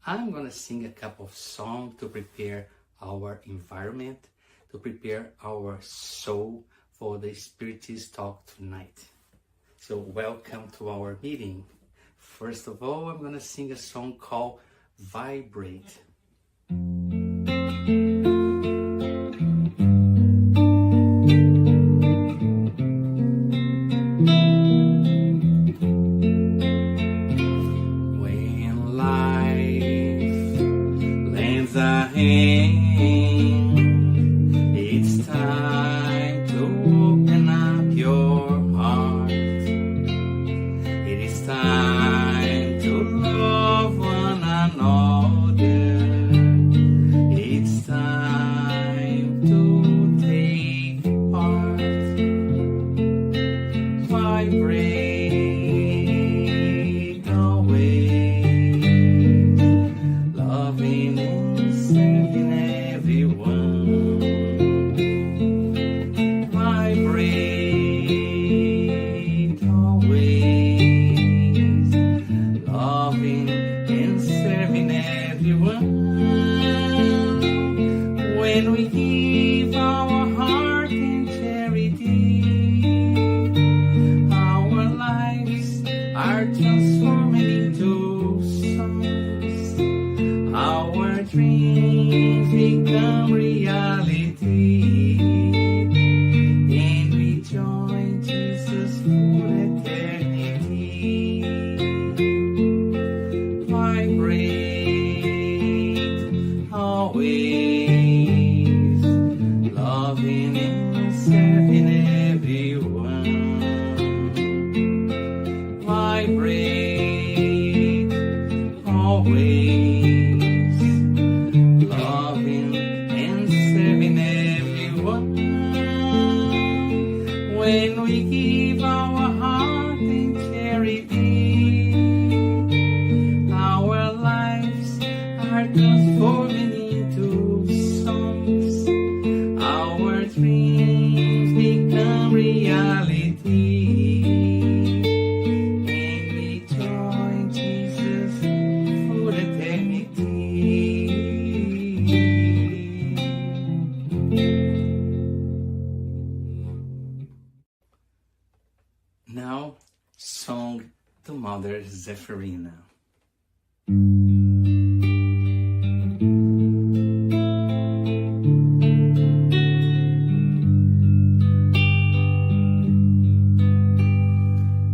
I'm gonna sing a couple of songs to prepare our environment, to prepare our soul for the Spiritist talk tonight. So welcome to our meeting. First of all, I'm gonna sing a song called Vibrate. When life lends a hand, it's time to open up your heart. It is time to love one another. It's time to take part. Vibrate always, loving and serving everyone. Vibrate always, loving and serving everyone. When we give our heart in charity, our lives are transforming into songs. Our dreams become reality, and we join Jesus for eternity. Vibrate always, loving and serving everyone. Vibrate always, loving and serving everyone. When we give our heart in charity, our lives are transforming into songs. Our dreams become reality, and we join Jesus for eternity. Now, song to Mother Zephyrina.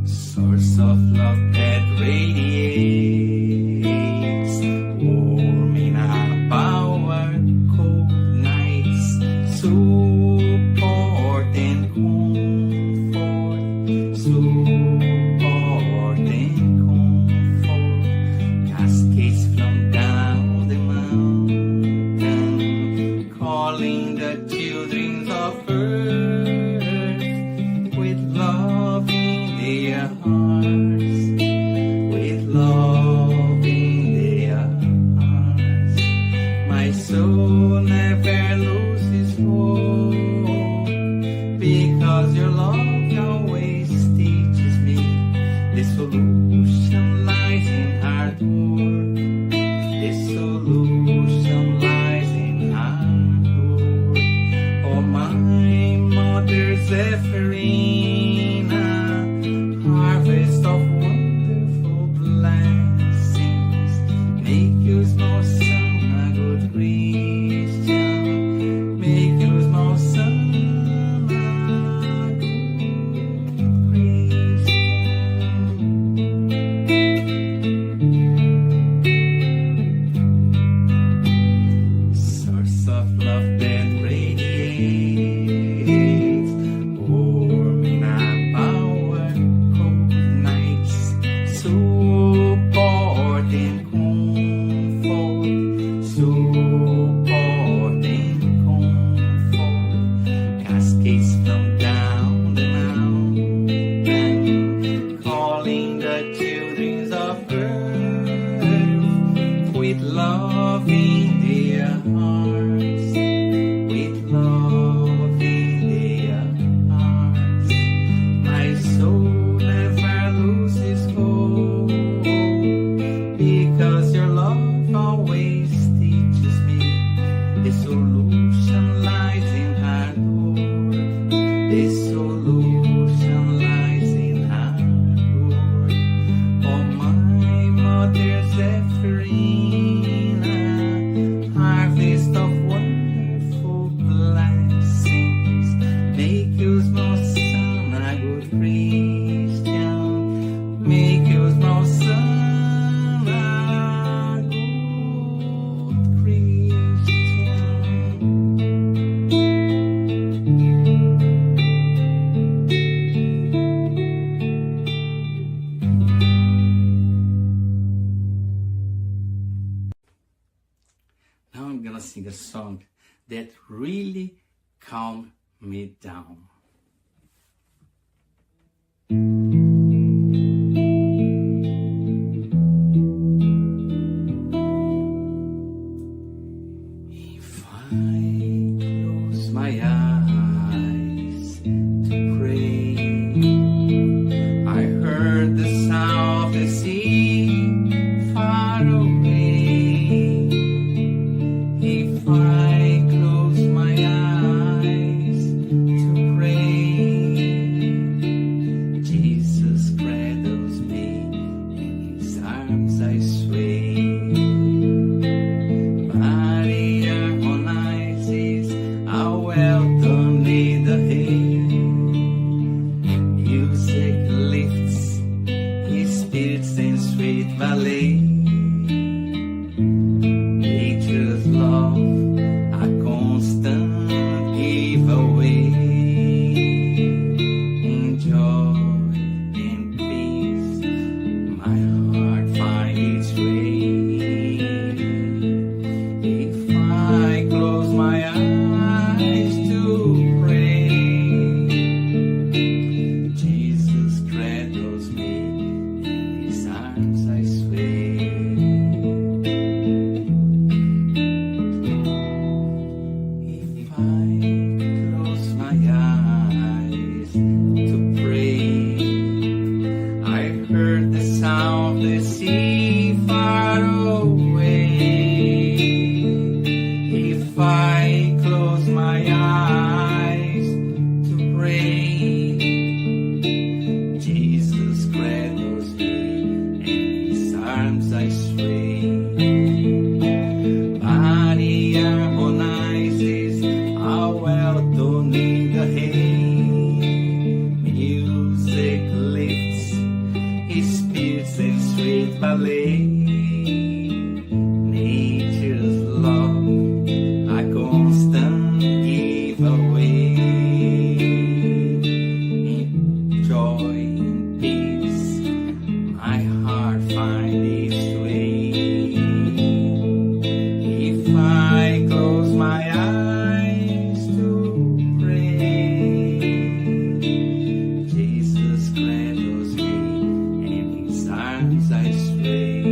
Source of love that radiates, warming up our cold nights, support and comfort, support and comfort, cascades from down the mountain, calling the children of earth with love in their hearts, with love in their hearts. My soul never loses hope, because your love always teaches me the solution lies in hard work. The solution lies in hard work. Oh, my Mother Zephyrina, harvest of wonderful blessings, make you small son a good Christian, make you small son a good Christian. Source of love that radiates, warming up our cold nights, support and comfort, support and comfort, cascades from down the mountain, calling the children of earth with love in their hearts, with love in their hearts. My soul never loses hope, because your love Now I'm gonna sing a song that really calmed me down. If I close my eyes to pray, I heard the sound of the sea far away. If I close my eyes to pray, Jesus cradles me, in his arms I sway. Body harmonizes, how well done need the hay. Music lifts, his spirit sends sweet ballet. Nature's love, a constant giveaway. In joy and peace, my heart finds its way. If I close my eyes to pray, Jesus cradles me, in his arms I sway. If I close my eyes to pray, I heard the sound of the sea far away. If I close my eyes to pray, Jesus cradles me, in his arms I sway. Body harmonizes, how well done in the hay. Music lifts, his spirit sends sweet ballet. Nature's love, a constant giveaway. In joy and peace, my heart finds its way. If I close my eyes to pray, Jesus cradles me, in his arms I sway.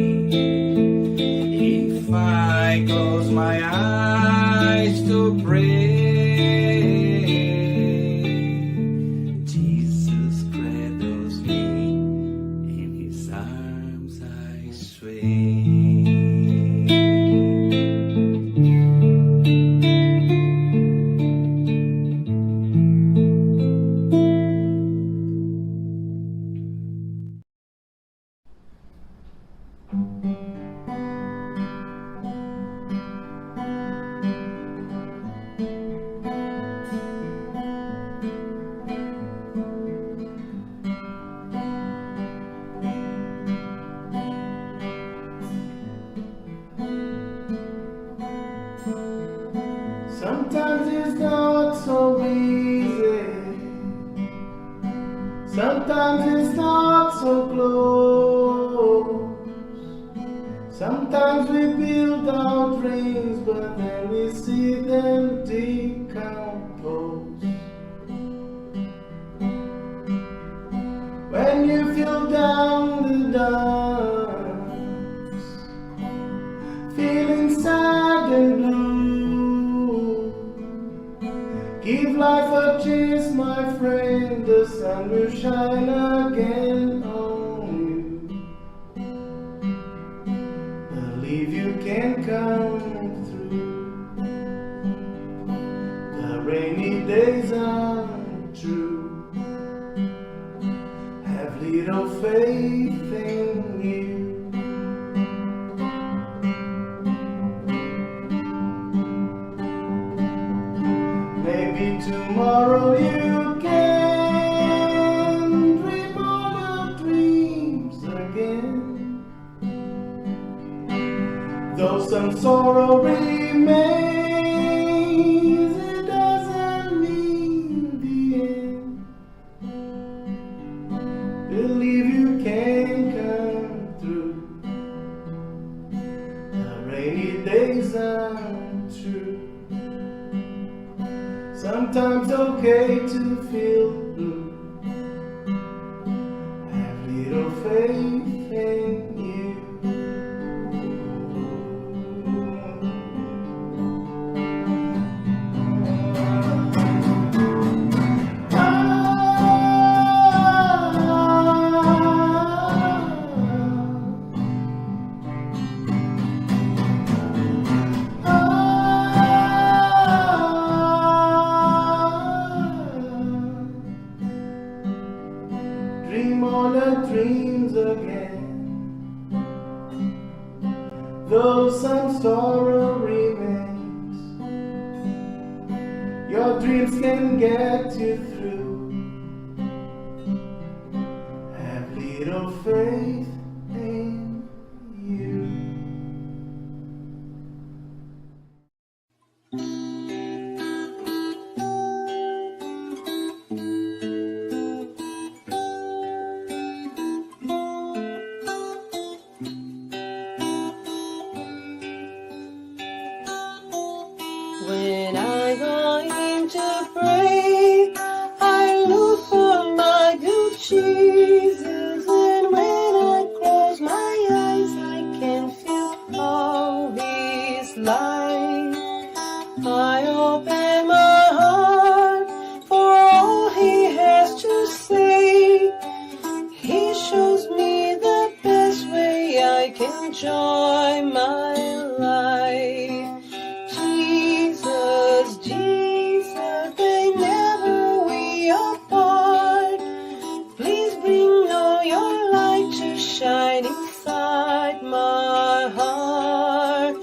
If I close my eyes to pray, Jesus cradles me, in his arms I sway. Sometimes it's not so easy. Sometimes it's not so close. Sometimes we build our dreams, but then we see them decompose. When you feel down the dumps, feeling sad and blue, give life a chance, my friend, the sun will shine again on you. Believe you can come through. The rainy days are true. Have little faith in you. Maybe tomorrow you can dream all your dreams again. Though some sorrow remains, it doesn't mean the end. Believe you can come through. The rain rainy days untrue. Sometimes okay to feel blue. Have little faith in you. Dream all the dreams again, though some sorrow remains. Your dreams can get you through. Have little faith in you. When I go in to pray, I look for my good Jesus, and when I close my eyes, I can feel all His light. I open my heart for all He has to say. He shows me the best way I can enjoy my life. Jesus, they never we apart. Please bring all your light to shine inside my heart.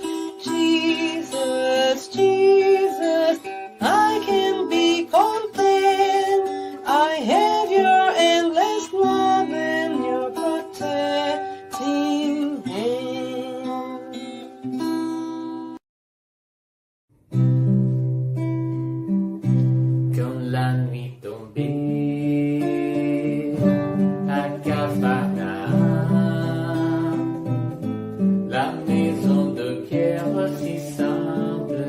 Jesus, Jesus, I can be content. I have your endless love and your protecting hand. Quand la nuit tombait à Capharnaüm, la maison de pierre si simple,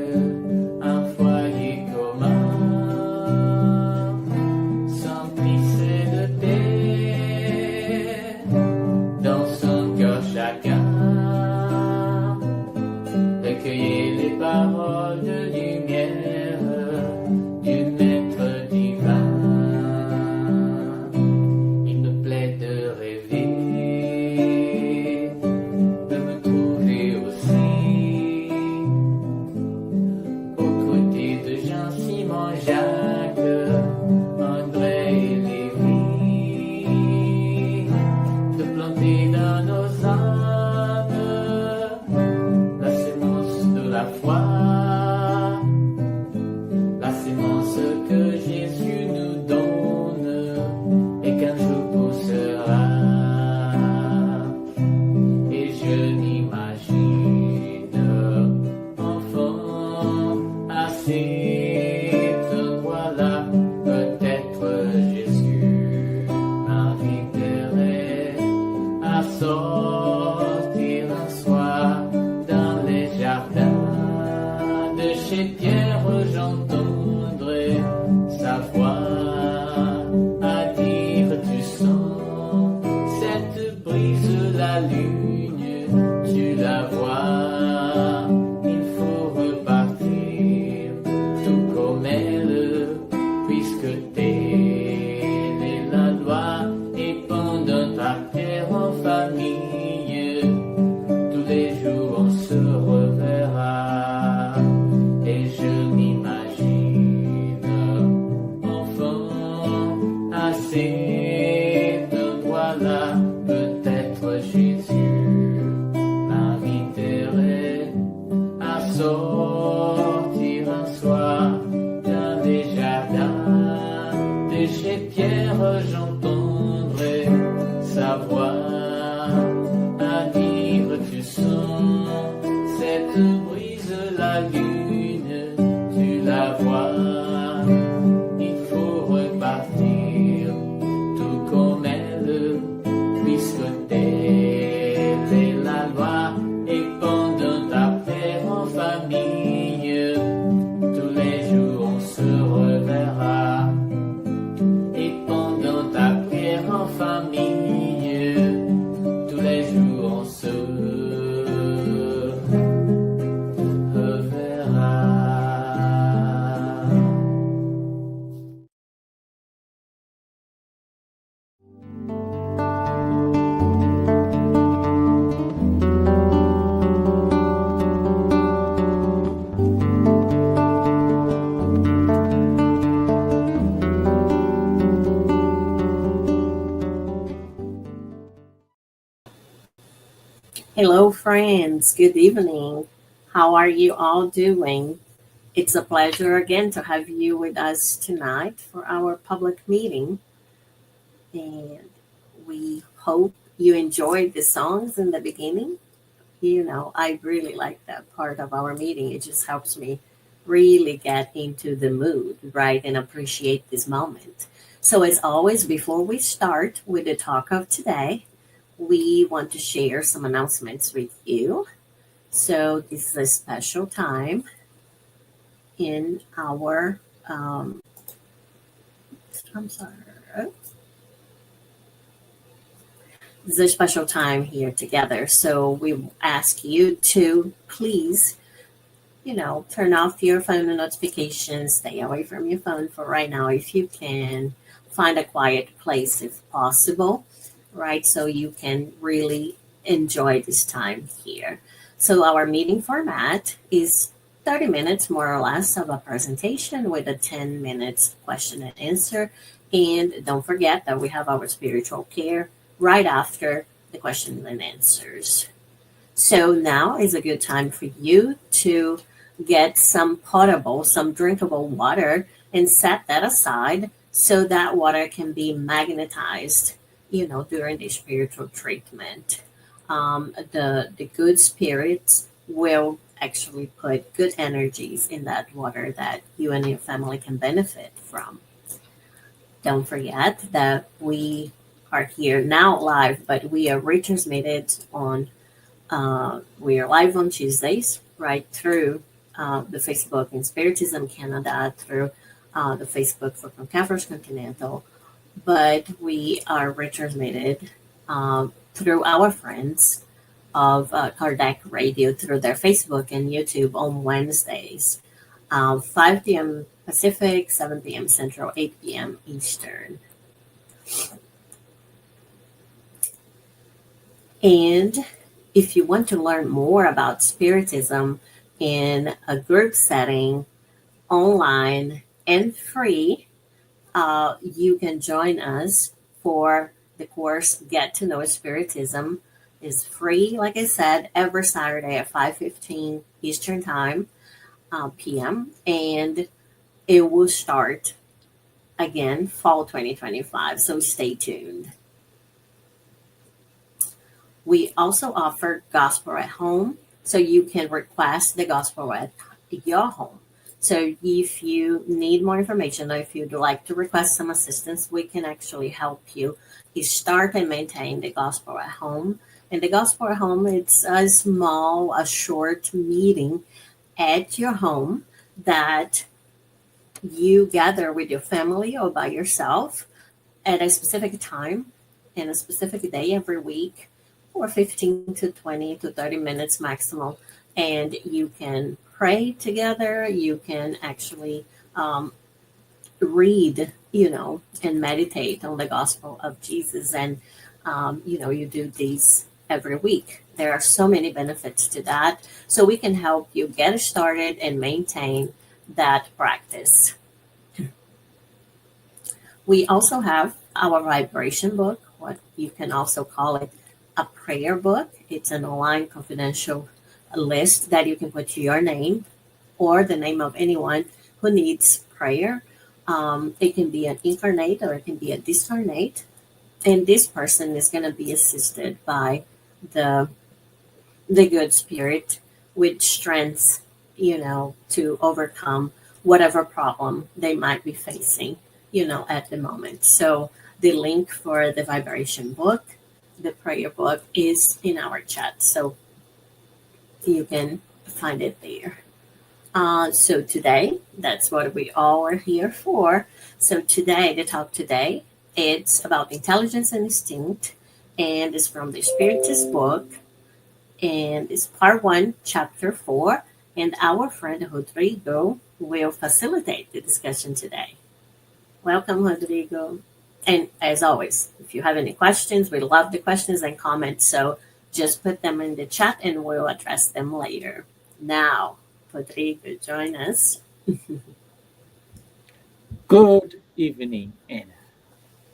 un foyer commun, s'emplissait de paix dans son cœur chacun, recueillait les paroles de lumière du Maître divin. Il me plaît de rêver, de me trouver aussi aux côtés de Jean, Simon, Jacques, André et Lévi, de planter dans nos âmes la sémence de la foi. La sémence que Jésus nous donne et qu'un jour poussera. Et je m'imagine enfant à cet endroit-là, peut-être Jésus m'inviterait à sortir un soir dans les jardins de chez Pierre. J'entendrai sa voix à dire tu sens cette brise, la lune, tu la vois, il faut repartir tout comme elle, puisque telle est la loi, et pendant ta terre en famille, tous les jours on se reverra. Et je m'imagine enfant à cet endroit-là, peut-être Jésus m'inviterait à sortir un soir dans les jardins de chez Pierre. J'entendrai sa voix à dire tu sens cette brise, la lune, tu la vois, il faut repartir tout comme elle, puisque telle est la loi, et pendant ta paix Hello, friends. Good evening. How are you all doing? It's a pleasure again to have you with us tonight for our public meeting. And we hope you enjoyed the songs in the beginning. I really like that part of our meeting. It just helps me really get into the mood, right, and appreciate this moment. So, as always, before we start with the talk of today, we want to share some announcements with you. So, this is a special time in our, I'm sorry, this is a special time here together. So, we ask you to please turn off your phone notifications, stay away from your phone for right now if you can. Find a quiet place if possible, right? So you can really enjoy this time here. So our meeting format is 30 minutes more or less of a presentation with a 10 minutes question and answer. And don't forget that we have our spiritual care right after the question and answers. So now is a good time for you to get some potable, some drinkable water and set that aside so that water can be magnetized, during the spiritual treatment. The good spirits will actually put good energies in that water that you and your family can benefit from. Don't forget that we are here now live, but we are retransmitted on we are live on Tuesdays, right through the Facebook in Spiritism Canada, through the Facebook for Concaffers Continental, but we are retransmitted through our friends of Kardec Radio through their Facebook and YouTube on Wednesdays, 5 p.m. Pacific, 7 p.m. Central, 8 p.m. Eastern. And if you want to learn more about Spiritism in a group setting, online and free, you can join us for the course Get to Know Spiritism. Is free, like I said, every Saturday at 5:15 Eastern Time, p.m. And it will start again fall 2025. So stay tuned. We also offer gospel at home, so you can request the gospel at your home. So if you need more information or if you'd like to request some assistance, we can actually help you. You start and maintain the gospel at home. And the gospel at home, it's a short meeting at your home that you gather with your family or by yourself at a specific time and a specific day every week for 15 to 20 to 30 minutes maximum. And you can pray together. You can actually read, and meditate on the gospel of Jesus. And, you do these every week. There are so many benefits to that. So we can help you get started and maintain that practice. We also have our vibration book, what you can also call it a prayer book. It's an online confidential list that you can put your name or the name of anyone who needs prayer. It can be an incarnate or it can be a discarnate. And this person is going to be assisted by the good spirit with strengths, to overcome whatever problem they might be facing, at the moment. So the link for the vibration book, the prayer book, is in our chat. So you can find it there. So today, that's what we all are here for. So today, the talk today, it's about intelligence and instinct, and it's from the Spiritist book, and it's part 1, chapter 4, and our friend Rodrigo will facilitate the discussion today. Welcome, Rodrigo. And as always, if you have any questions, we love the questions and comments, so just put them in the chat and we'll address them later. Now, Rodrigo, join us. Good evening, Anna.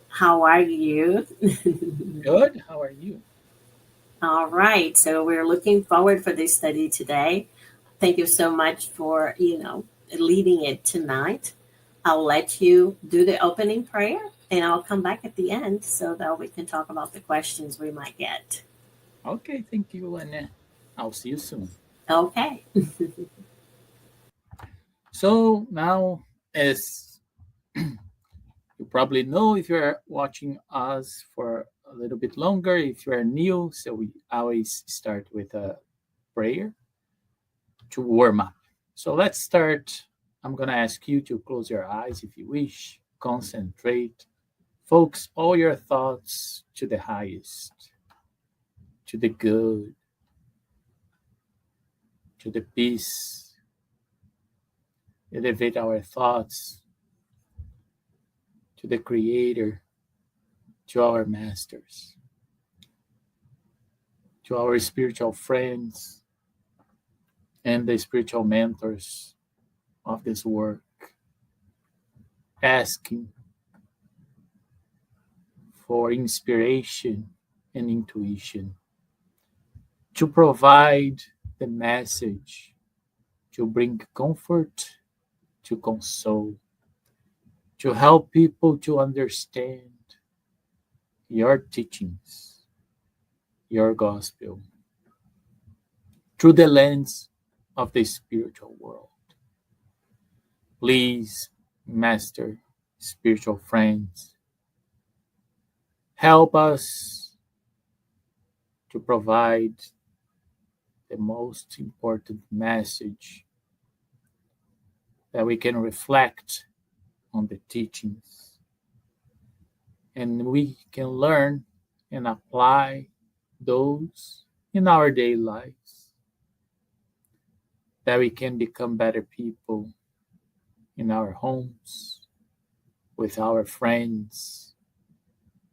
How are you? Good. How are you? All right. So we're looking forward for this study today. Thank you so much for, leading it tonight. I'll let you do the opening prayer and I'll come back at the end so that we can talk about the questions we might get. Okay, thank you, and I'll see you soon. Okay. So now, as you probably know, if you're watching us for a little bit longer, if you're new, so we always start with a prayer to warm up. So let's start. I'm going to ask you to close your eyes if you wish, concentrate, focus all your thoughts to the highest, to the good, to the peace. Elevate our thoughts to the Creator, to our masters, to our spiritual friends, and the spiritual mentors of this work, asking for inspiration and intuition to provide the message, to bring comfort, to console, to help people to understand your teachings, your gospel, through the lens of the spiritual world. Please, Master, spiritual friends, help us to provide the most important message that we can reflect on the teachings and we can learn and apply those in our daily lives, that we can become better people in our homes, with our friends,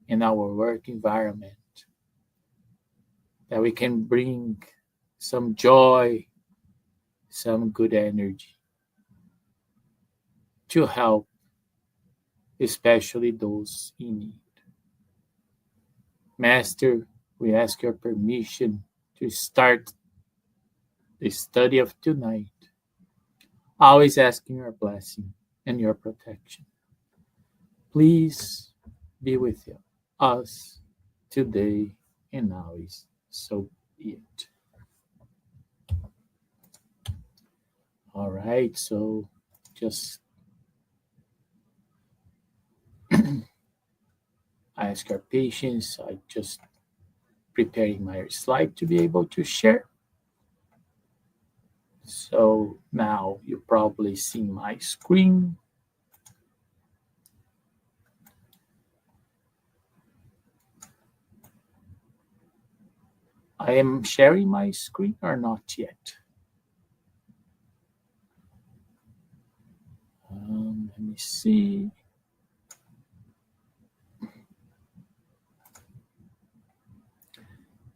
in our work environment, that we can bring some joy, some good energy to help, especially those in need. Master, we ask your permission to start the study of tonight, always asking your blessing and your protection. Please be with us today and always. So be it. All right, so just I ask your patience. I just preparing my slide to be able to share. So now you probably see my screen. I am sharing my screen or not yet? Let me see.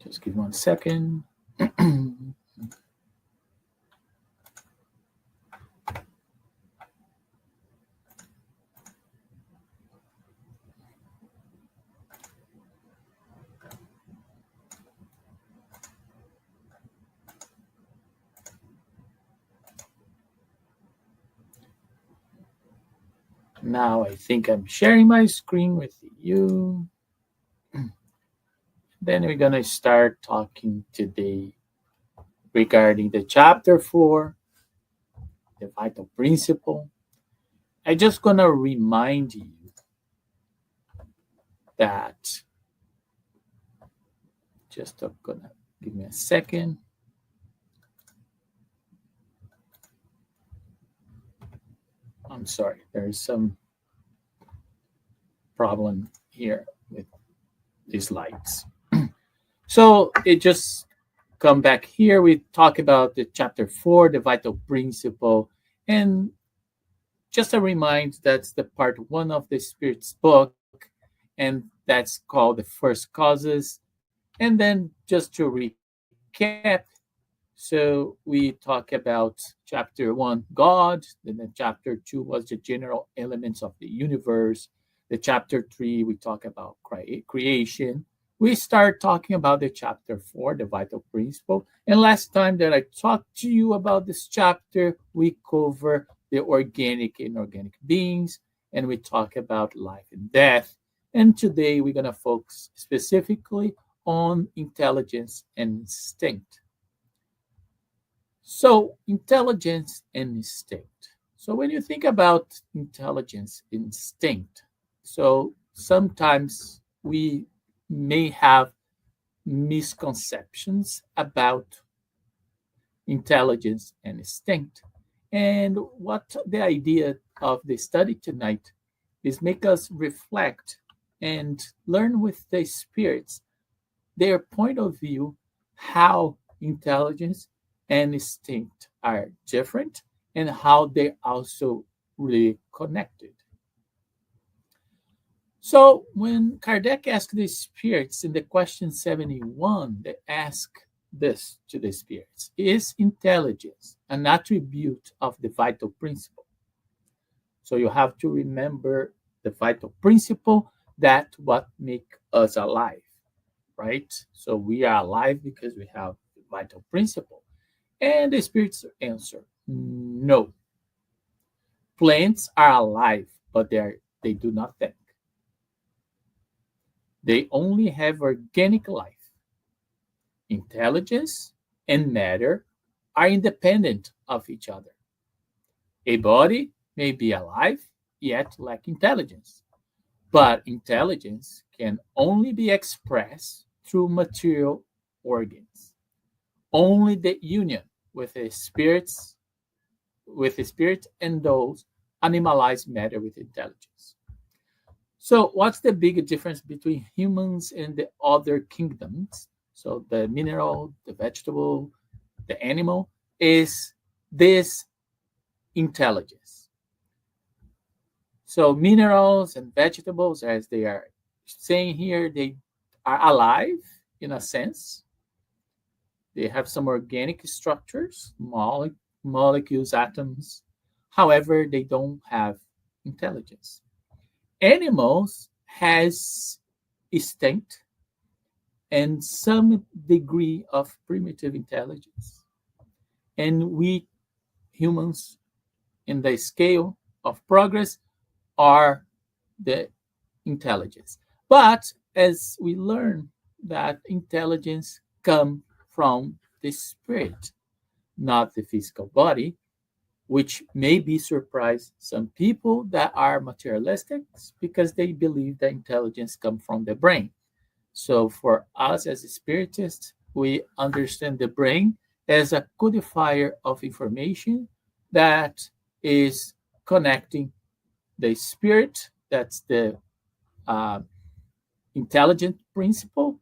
Just give 1 second. Now I think I'm sharing my screen with you. Then we're going to start talking today regarding the chapter 4, the vital principle. I'm just going to remind you that, just gonna give me a second. I'm sorry, there's some problem here with these lights. So it just come back here. We talk about the chapter 4, the vital principle, and just a reminder that's the part 1 of the Spirit's book, and that's called the first causes. And then just to recap, so we talk about chapter 1, God, and then chapter 2 was the general elements of the universe. The chapter 3, we talk about creation. we start talking about the chapter 4, the vital principle. And last time that I talked to you about this chapter, we cover the organic and inorganic beings, and we talk about life and death. And today we're going to focus specifically on intelligence and instinct. So, intelligence and instinct. So, when you think about intelligence, instinct, so sometimes we may have misconceptions about intelligence and instinct. And what the idea of the study tonight is make us reflect and learn with the spirits their point of view, how intelligence and instinct are different and how they're also really connected. So when Kardec asked the spirits in the question 71, they ask this to the spirits: is intelligence an attribute of the vital principle? So you have to remember the vital principle, that what make us alive, right? So we are alive because we have the vital principle. And the spirits answer, no. Plants are alive, but they do not think. They only have organic life. Intelligence and matter are independent of each other. A body may be alive, yet lack intelligence. But intelligence can only be expressed through material organs. Only the union with the spirit endows animalized matter with intelligence. So, what's the big difference between humans and the other kingdoms? So, the mineral, the vegetable, the animal is this intelligence. So, minerals and vegetables, as they are saying here, they are alive in a sense. They have some organic structures, molecules, atoms. However, they don't have intelligence. Animals has instinct and some degree of primitive intelligence. And we humans, in the scale of progress, are the intelligence. But as we learn that intelligence comes from the spirit, not the physical body, which may be surprise some people that are materialistic because they believe that intelligence comes from the brain. So for us as spiritists, we understand the brain as a codifier of information that is connecting the spirit, that's the intelligent principle.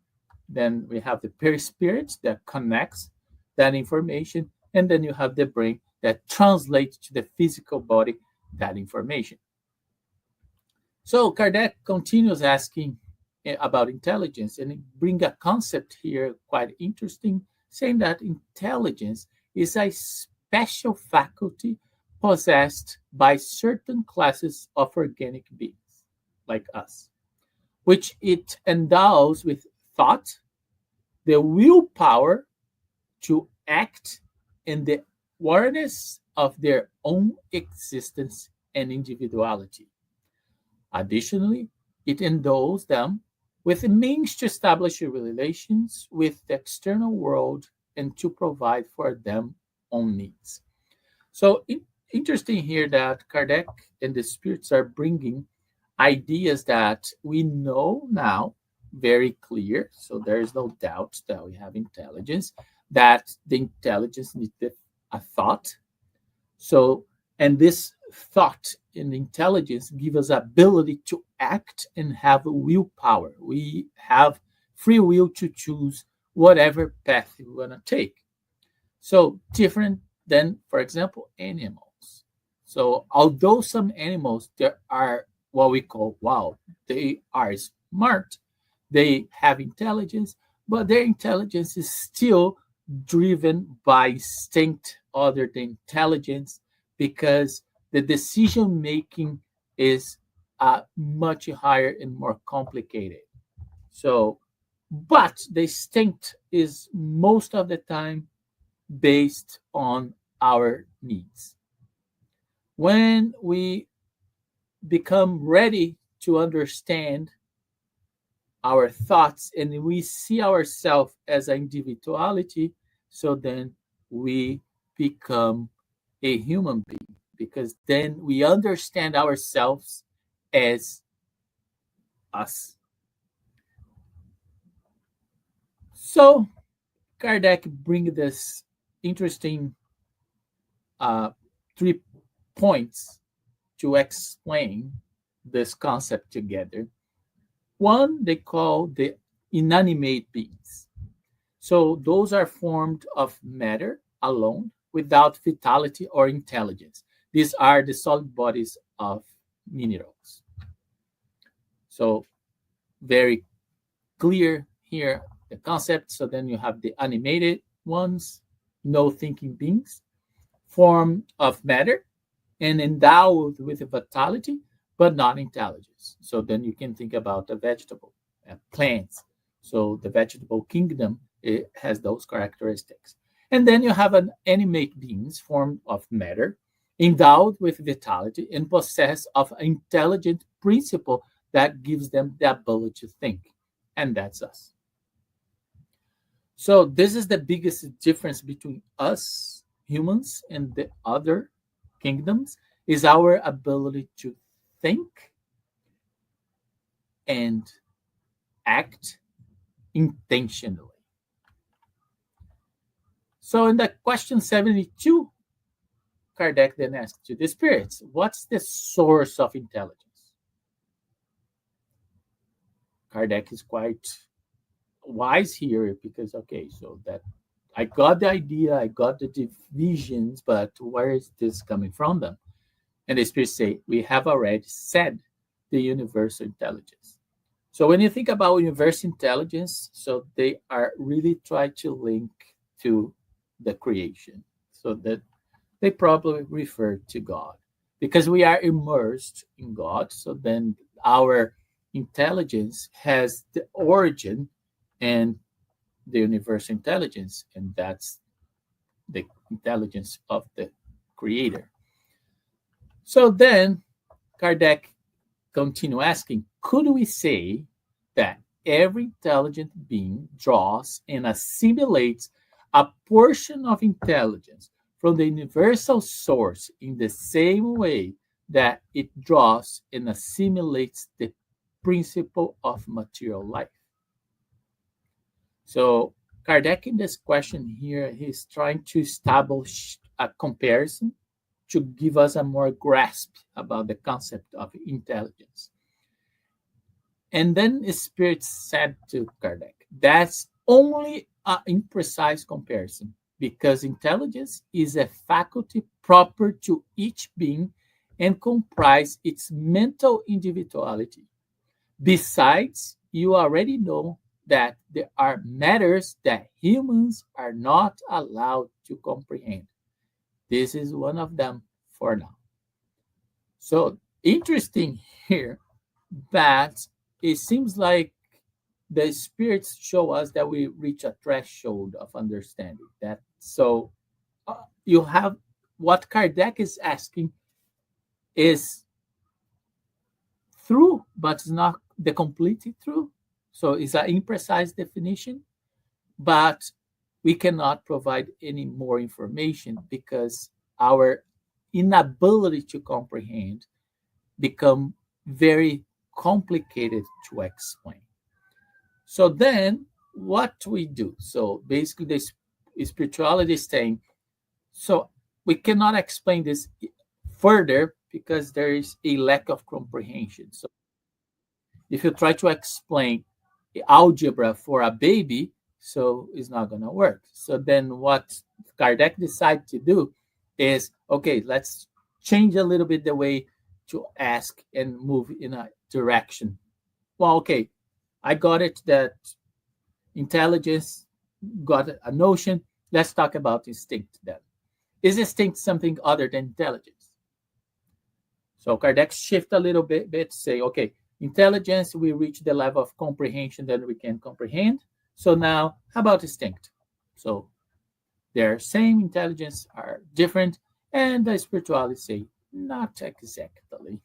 Then we have the perispirit that connects that information, and then you have the brain that translates to the physical body that information. So Kardec continues asking about intelligence, and bring a concept here quite interesting, saying that intelligence is a special faculty possessed by certain classes of organic beings like us, which it endows with thought, the willpower to act, and the awareness of their own existence and individuality. Additionally, it endows them with the means to establish relations with the external world and to provide for them own needs. So interesting here that Kardec and the spirits are bringing ideas that we know now very clear. So there is no doubt that we have intelligence, that the intelligence needs a thought. So, and this thought and intelligence give us ability to act and have willpower. We have free will to choose whatever path we want to take. So different than, for example, animals. So although some animals, there are what we call, wow, they are smart, they have intelligence, but their intelligence is still driven by instinct other than intelligence, because the decision making is much higher and more complicated. So But the instinct is most of the time based on our needs. When we become ready to understand our thoughts and we see ourselves as an individuality, so then we become a human being because then we understand ourselves as us. So Kardec brings this interesting uh, 3 points to explain this concept together. One they call the inanimate beings. So those are formed of matter alone without vitality or intelligence. These are the solid bodies of minerals. So very clear here the concept. So then you have the animated ones, no thinking beings, form of matter and endowed with vitality, but not intelligence. So then you can think about the vegetable, plants. So the vegetable kingdom, it has those characteristics. And then you have an animate beings formed of matter, endowed with vitality and possessed of an intelligent principle that gives them the ability to think. And that's us. So this is the biggest difference between us humans and the other kingdoms is our ability to think and act intentionally. So in the question 72, Kardec then asked to the spirits, what's the source of intelligence? Kardec is quite wise here because, okay, so that I got the idea, I got the divisions, but where is this coming from them? And the spirits say, we have already said the universal intelligence. So when you think about universal intelligence, so they are really trying to link to the creation. So that they probably refer to God because we are immersed in God. So then our intelligence has the origin and the universal intelligence, and that's the intelligence of the creator. So then Kardec continue asking, could we say that every intelligent being draws and assimilates a portion of intelligence from the universal source in the same way that it draws and assimilates the principle of material life? So Kardec in this question here, he's trying to establish a comparison to give us a more grasp about the concept of intelligence. And then the Spirit said to Kardec, that's only an imprecise comparison because intelligence is a faculty proper to each being and comprise its mental individuality. Besides, you already know that there are matters that humans are not allowed to comprehend. This is one of them for now. So interesting here that it seems like the spirits show us that we reach a threshold of understanding. That so you have what Kardec is asking is true, but it's not the completely true. So it's an imprecise definition, but we cannot provide any more information because our inability to comprehend become very complicated to explain. So then what we do? So basically this spirituality is saying, so we cannot explain this further because there is a lack of comprehension. So if you try to explain algebra for a baby, so it's not going to work. So then what Kardec decided to do is, okay, let's change a little bit the way to ask and move in a direction. Well, okay, I got it that intelligence got a notion. Let's talk about instinct then. Is instinct something other than intelligence? So Kardec shift a little bit, say, okay, Intelligence, we reach the level of comprehension that we can comprehend. So now, how about instinct? So they're same intelligence are different, and the spiritualists say not exactly.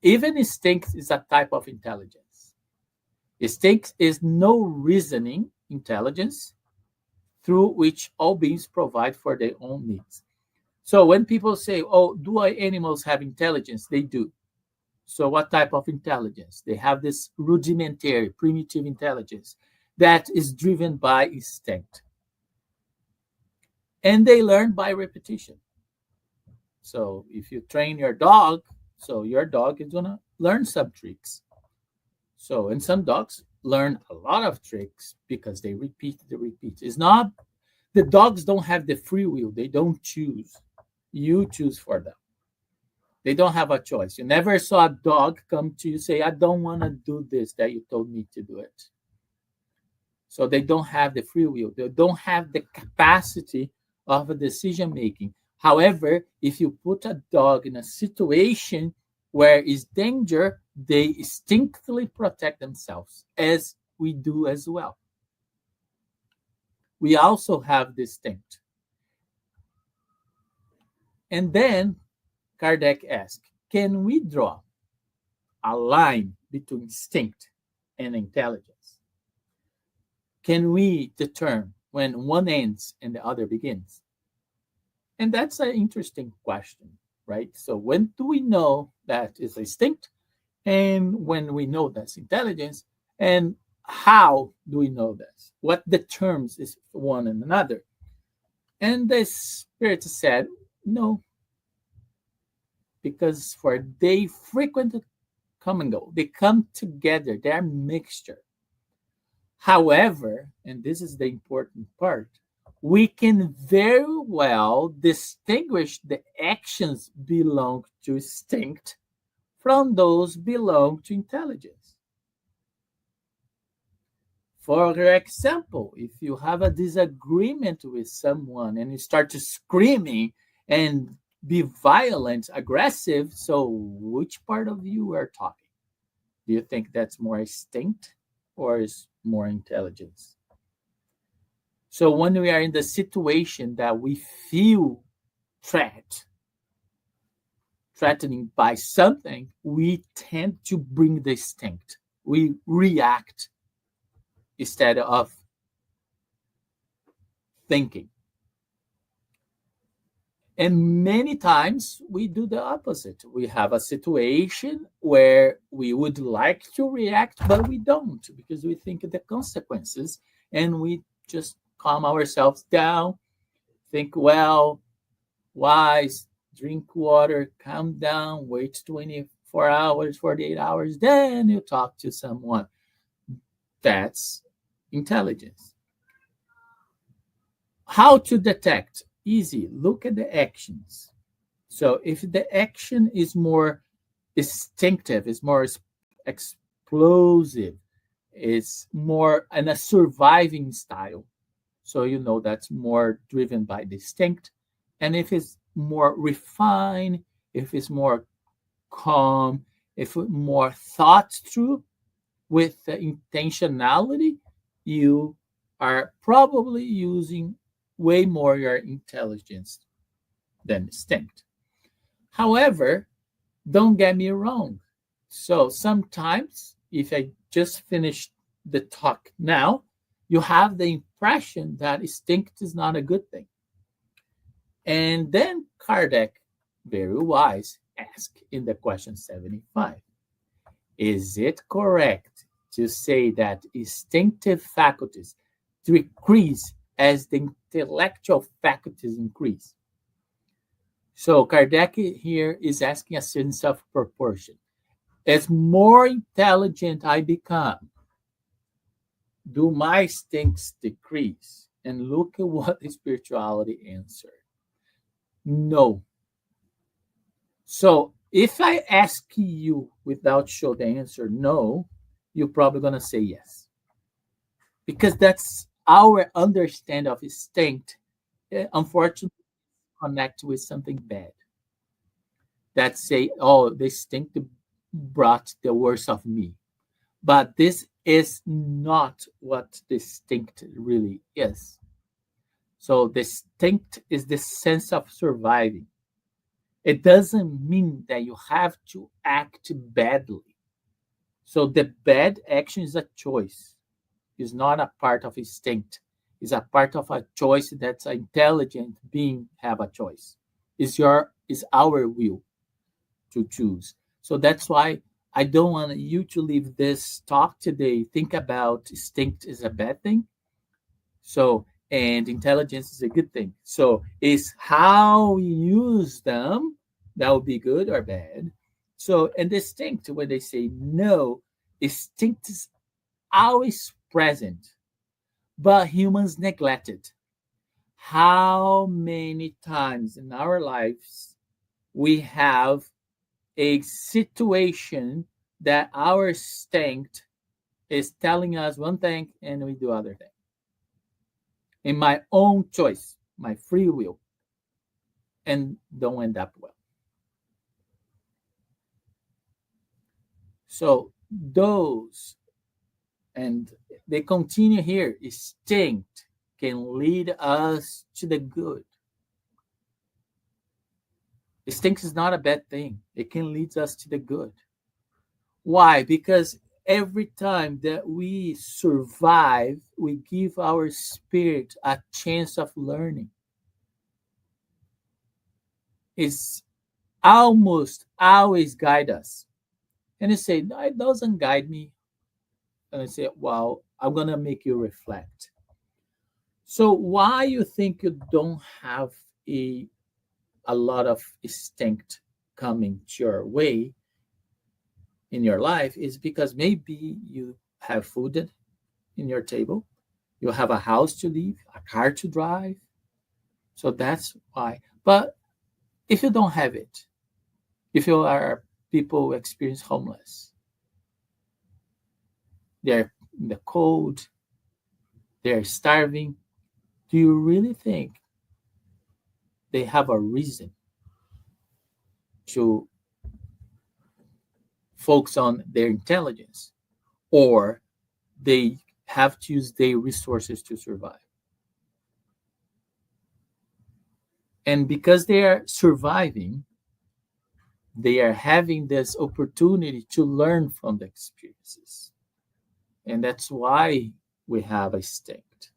Even instinct is a type of intelligence. Instinct is no reasoning intelligence through which all beings provide for their own needs. So when people say, "Oh, do animals have intelligence?" They do. So what type of intelligence? They have this rudimentary, primitive intelligence that is driven by instinct. And they learn by repetition. So if you train your dog, so your dog is gonna learn some tricks. So and some dogs learn a lot of tricks because they repeat the repeat. It's not the dogs don't have the free will. They don't choose. You choose for them. They don't have a choice. You never saw a dog come to you say, "I don't want to do this that you told me to do it." So they don't have the free will. They don't have the capacity of a decision making. However, if you put a dog in a situation where is danger, they instinctively protect themselves, as we do as well. We also have this instinct. And then Kardec asked, can we draw a line between instinct and intelligence? Can we determine when one ends and the other begins? And that's an interesting question, right? So when do we know that is instinct? And when we know that's intelligence? And how do we know this? What determines is one and another? And the Spirit said, no, because for they frequently come and go. They come together. They're a mixture. However, and this is the important part, we can very well distinguish the actions belong to instinct from those belong to intelligence. For example, if you have a disagreement with someone and you start to screaming and be violent, aggressive, so which part of you are talking? Do you think that's more instinct or is more intelligence? So when we are in the situation that we feel threatening by something, we tend to bring the instinct. We react instead of thinking. And many times we do the opposite. We have a situation where we would like to react, but we don't because we think of the consequences and we just calm ourselves down, think, well, wise, drink water, calm down, wait 24 hours, 48 hours, then you talk to someone. That's intelligence. How to detect? Easy. Look at the actions. So if the action is more instinctive, is more explosive, is more in a surviving style, so you know that's more driven by the instinct. And if it's more refined, if it's more calm, if it's more thought through with the intentionality, you are probably using way more your intelligence than instinct. However, don't get me wrong. So sometimes, if I just finish the talk now, you have the impression that instinct is not a good thing. And then Kardec, very wise, asked in the question 75, is it correct to say that instinctive faculties decrease as the intellectual faculties increase? So Kardec here is asking a sense of proportion. As more intelligent I become, do my instincts decrease? And look at what the spirituality answered. No. So if I ask you without show the answer no, you're probably going to say yes. Because that's our understanding of instinct, unfortunately, connect with something bad. That say, oh, the instinct brought the worst of me. But this is not what distinct really is. So distinct is the sense of surviving. It doesn't mean that you have to act badly. So the bad action is a choice. It's not a part of instinct. It's a part of a choice that's an intelligent being have a choice. It's our will to choose. So that's why I don't want you to leave this talk today. Think about instinct is a bad thing. So and intelligence is a good thing. So it's how we use them that will be good or bad. So and distinct when they say no, instinct is always present, but humans neglect it. How many times in our lives we have a situation that our instinct is telling us one thing and we do other thing. In my own choice, my free will, and don't end up well. So those, and they continue here, instinct can lead us to the good. Instinct is not a bad thing. It can lead us to the good. Why? Because every time that we survive, we give our spirit a chance of learning. It's almost always guide us. And you say, no, it doesn't guide me. And I say, well, I'm going to make you reflect. So why you think you don't have a lot of instinct coming your way in your life is because maybe you have food in your table, you have a house to live, a car to drive. So that's why. But if you don't have it, if you are people who experience homeless, they're in the cold, they're starving, do you really think they have a reason to focus on their intelligence, or they have to use their resources to survive? And because they are surviving, they are having this opportunity to learn from the experiences. And that's why we have a instinct,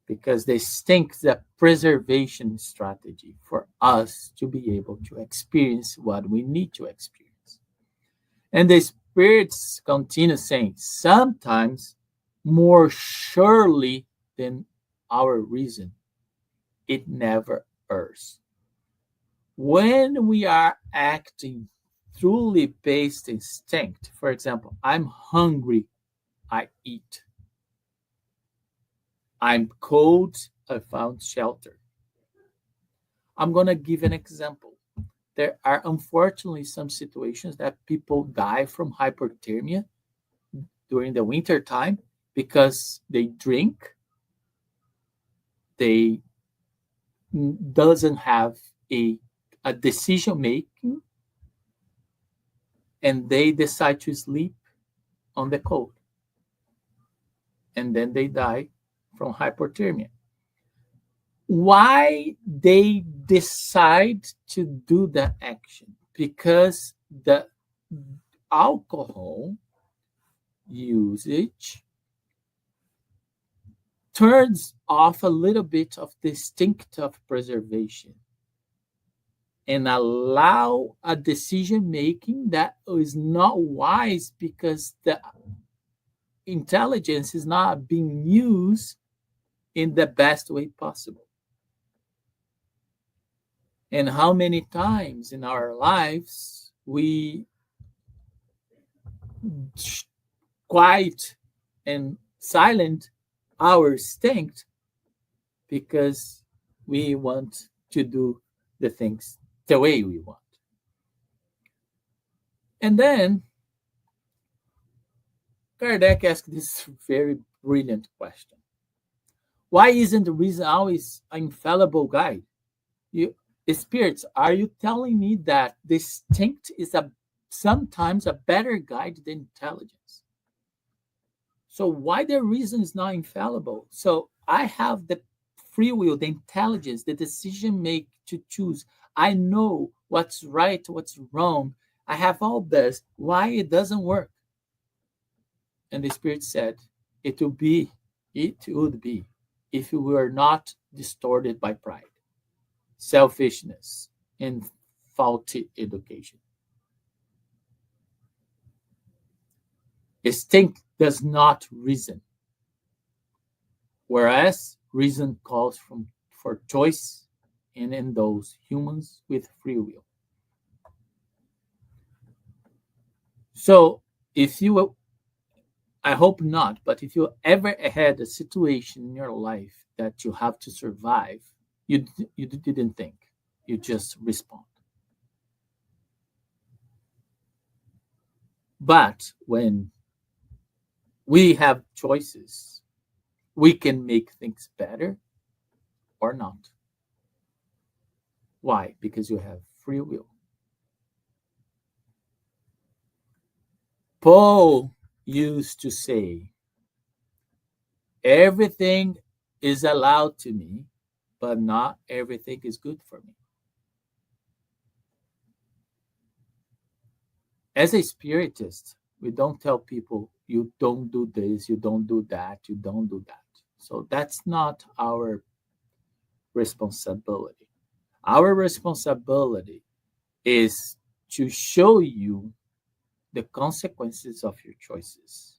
because the instinct is a preservation strategy for us to be able to experience what we need to experience. And the spirits continue saying, sometimes more surely than our reason, it never errs. When we are acting truly based instinct, for example, I'm hungry, I eat. I'm cold, I found shelter. I'm going to give an example. There are unfortunately some situations that people die from hypothermia during the winter time because they drink, they doesn't have a decision making, and they decide to sleep on the cold, and then they die from hypothermia. Why they decide to do that action? Because the alcohol usage turns off a little bit of the instinct of preservation and allow a decision making that is not wise, because the intelligence is not being used in the best way possible. And how many times in our lives we quiet and silent our instinct because we want to do the things the way we want. And then Kardec asked this very brilliant question. Why isn't the reason always an infallible guide? Spirits, are you telling me that the instinct is a sometimes a better guide than intelligence. So why the reason is not infallible? So I have the free will, the intelligence, the decision make to choose. I know what's right, what's wrong. I have all this. Why it doesn't work? And the Spirit said, it would be if we were not distorted by pride, selfishness, and faulty education. Instinct does not reason, whereas reason calls for choice and in those humans with free will. So if you, I hope not, but if you ever had a situation in your life that you have to survive, you didn't think, you just respond. But when we have choices, we can make things better or not. Why? Because you have free will. Paul used to say, everything is allowed to me, but not everything is good for me. As a spiritist, we don't tell people, you don't do this, you don't do that, you don't do that. So that's not our responsibility. Our responsibility is to show you the consequences of your choices.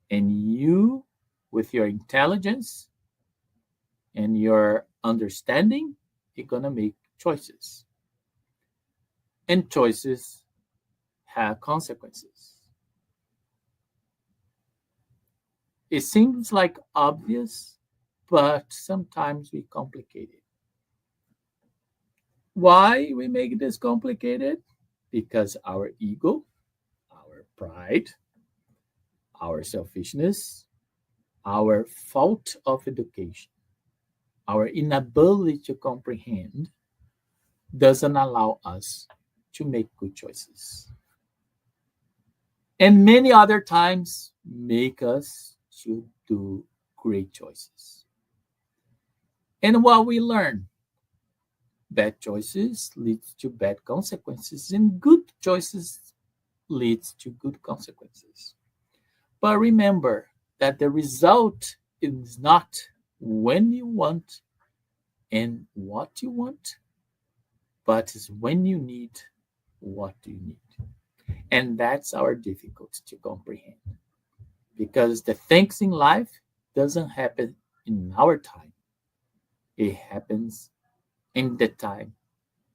And you, with your intelligence and your understanding, you're going to make choices. And choices have consequences. It seems like obvious, but sometimes we complicate it. Why we make this complicated? Because our ego, our pride, our selfishness, our fault of education, our inability to comprehend doesn't allow us to make good choices. And many other times make us to do great choices. And what we learn, bad choices leads to bad consequences, and good choices leads to good consequences. But remember that the result is not when you want and what you want, but is when you need what you need. And that's our difficulty to comprehend. Because the things in life doesn't happen in our time. It happens in the time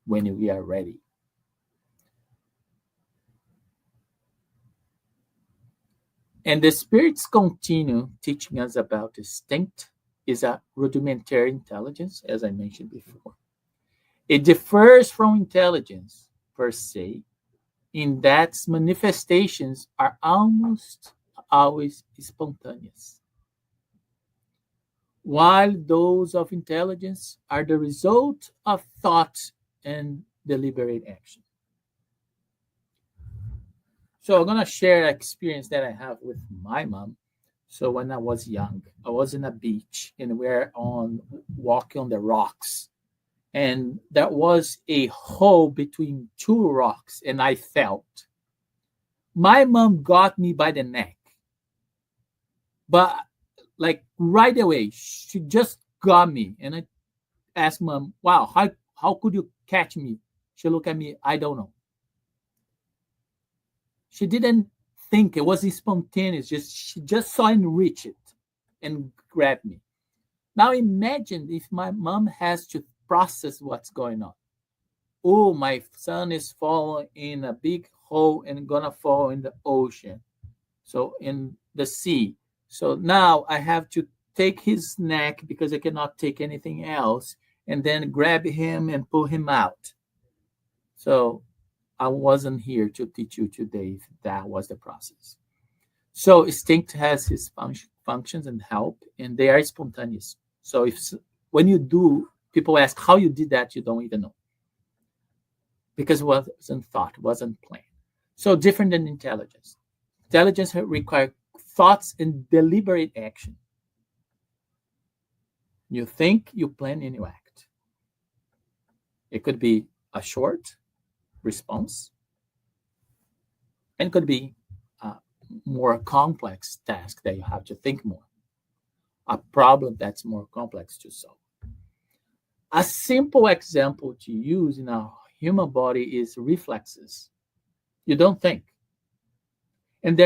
when we are ready. And the spirits continue teaching us about instinct is a rudimentary intelligence, as I mentioned before. It differs from intelligence per se, in that its manifestations are almost always spontaneous, while those of intelligence are the result of thought and deliberate action. So I'm going to share an experience that I have with my mom. So when I was young, I was in a beach and we were walking on the rocks. And there was a hole between two rocks and I felt. My mom got me by the neck. But like right away, she just got me. And I asked mom, wow, how could you catch me? She looked at me, I don't know. She didn't think, it was spontaneous. She just saw and reached it and grabbed me. Now imagine if my mom has to process what's going on. Oh, my son is falling in a big hole and gonna fall in the ocean. So in the sea. So now I have to take his neck because I cannot take anything else and then grab him and pull him out. So I wasn't here to teach you today if that was the process. So instinct has its functions and help, and they are spontaneous. So when you do, people ask how you did that, you don't even know. because it wasn't thought, wasn't planned. So different than intelligence. Intelligence requires thoughts and deliberate action. You think, you plan, and you act. It could be a short response, and it could be a more complex task that you have to think more, a problem that's more complex to solve. A simple example to use in our human body is reflexes. You don't think. And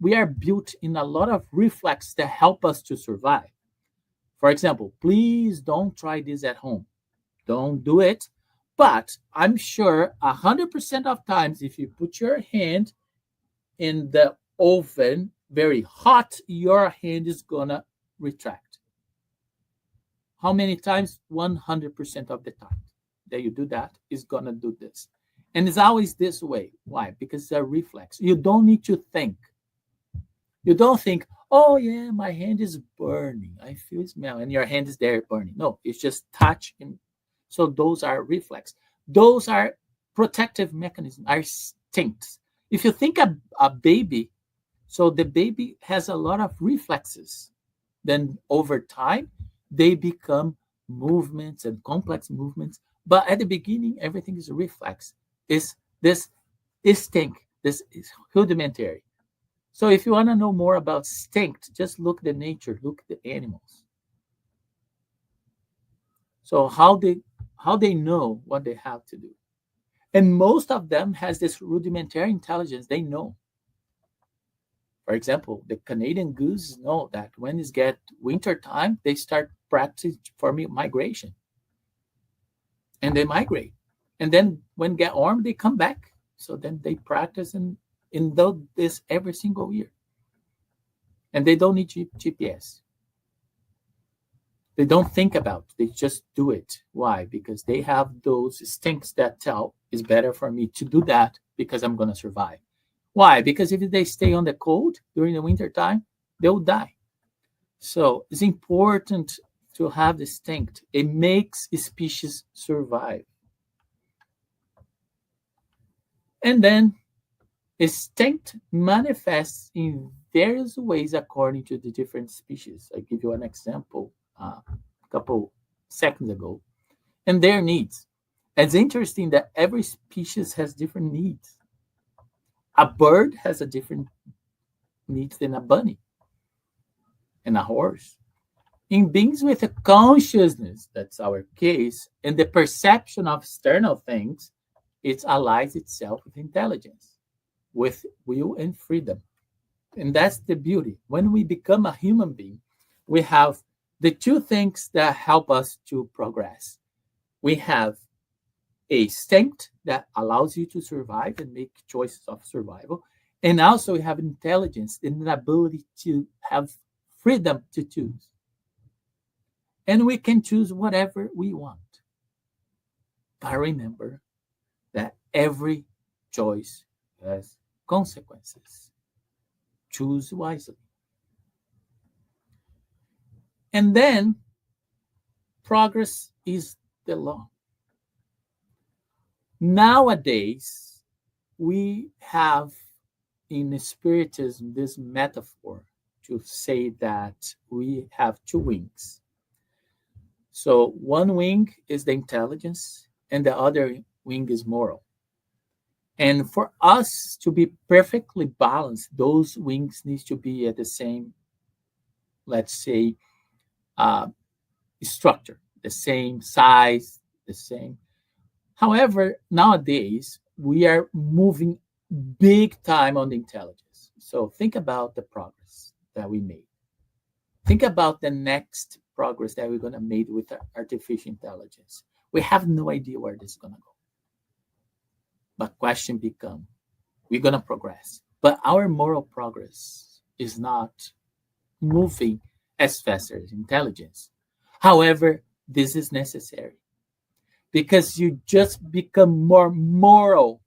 we are built in a lot of reflexes that help us to survive. For example, please don't try this at home. Don't do it. But I'm sure 100% of times, if you put your hand in the oven very hot, your hand is gonna retract. How many times? 100% of the time that you do that is gonna do this. And it's always this way. Why? Because it's a reflex. You don't need to think. You don't think, oh yeah, my hand is burning. I feel smell, and your hand is there burning. No, it's just touch. So those are reflex. Those are protective mechanisms, are instincts. If you think a baby, so the baby has a lot of reflexes. Then over time, they become movements and complex movements. But at the beginning, everything is a reflex. Is this instinct, this is rudimentary. So if you want to know more about instinct, just look at the nature, look at the animals. So how they know what they have to do. And most of them has this rudimentary intelligence. They know. For example, the Canadian goose know that when it gets winter time, they start practicing for migration. And they migrate. And then when get warm, they come back. So then they practice and do this every single year. And they don't need GPS. They don't think about it. They just do it. Why? Because they have those instincts that tell it's better for me to do that because I'm going to survive. Why? Because if they stay on the cold during the winter time, they'll die. So it's important to have the instinct. It makes a species survive. And then instinct manifests in various ways according to the different species. I give you an example a couple seconds ago, and their needs. It's interesting that every species has different needs. A bird has a different needs than a bunny and a horse. In beings with a consciousness, that's our case, and the perception of external things, it allies itself with intelligence, with will and freedom. And that's the beauty. When we become a human being, we have the two things that help us to progress. We have a instinct that allows you to survive and make choices of survival. And also we have intelligence and an ability to have freedom to choose. And we can choose whatever we want. But remember that every choice has consequences. Choose wisely. And then progress is the law. Nowadays, we have in Spiritism this metaphor to say that we have two wings. So one wing is the intelligence and the other wing is moral. And for us to be perfectly balanced, those wings need to be at the same, let's say, structure, the same size, the same. However, nowadays, we are moving big time on the intelligence. So think about the progress that we made. Think about the next progress that we're going to make with artificial intelligence. We have no idea where this is going to go. But question becomes, we're going to progress. But our moral progress is not moving as fast as intelligence. However, this is necessary because you just become more moral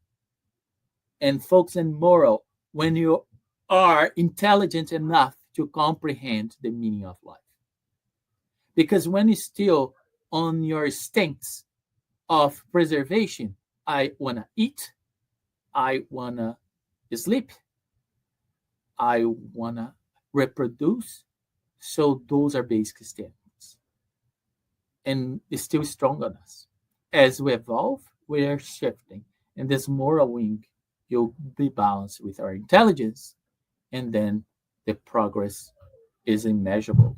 and focus on moral when you are intelligent enough to comprehend the meaning of life. Because when you're still on your instincts of preservation, I want to eat. I want to sleep. I want to reproduce. So those are basic standards. And it's still strong on us. As we evolve, we are shifting. And this moral wing will be balanced with our intelligence. And then the progress is immeasurable.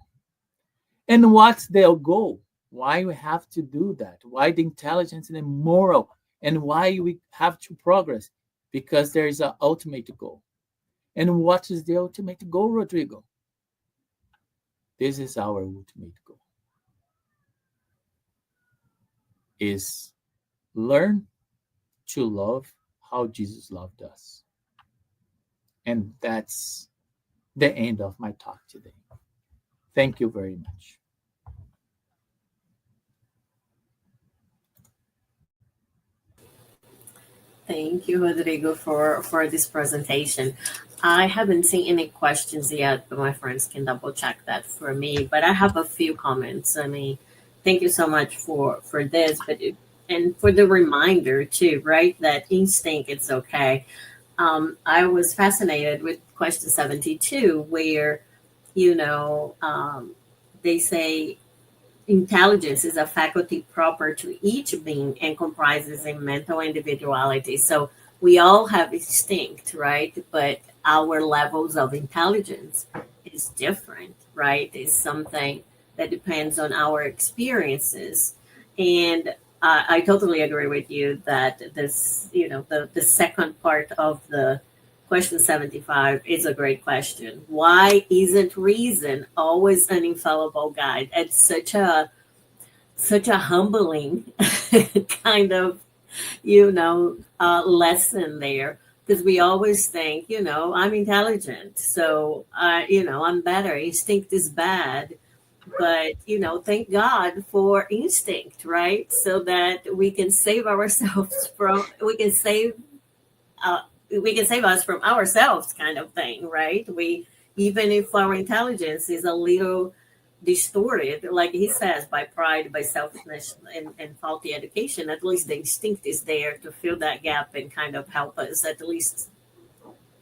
And what's their goal? Why we have to do that? Why the intelligence and the moral? And why we have to progress? Because there is an ultimate goal. And what is the ultimate goal, Rodrigo? This is our ultimate goal. Is learn to love how Jesus loved us. And that's the end of my talk today. Thank you very much. Thank you, Rodrigo, for this presentation. I haven't seen any questions yet, but my friends can double check that for me. But I have a few comments. I mean, thank you so much for this, and for the reminder too, right? That instinct, it's okay. I was fascinated with question 72, where they say intelligence is a faculty proper to each being and comprises a mental individuality. So we all have instinct, right? But our levels of intelligence is different, right? It's something that depends on our experiences. And I totally agree with you that this, the second part of the question 75 is a great question. Why isn't reason always an infallible guide? It's such a humbling kind of lesson there, because we always think, I'm intelligent, so I'm better. Instinct is bad, but thank God for instinct, right? So that we can save ourselves from we can save us from ourselves, kind of thing, right? We, even if our intelligence is a little distorted, like he says, by pride, by selfishness, and faulty education, at least the instinct is there to fill that gap and kind of help us at least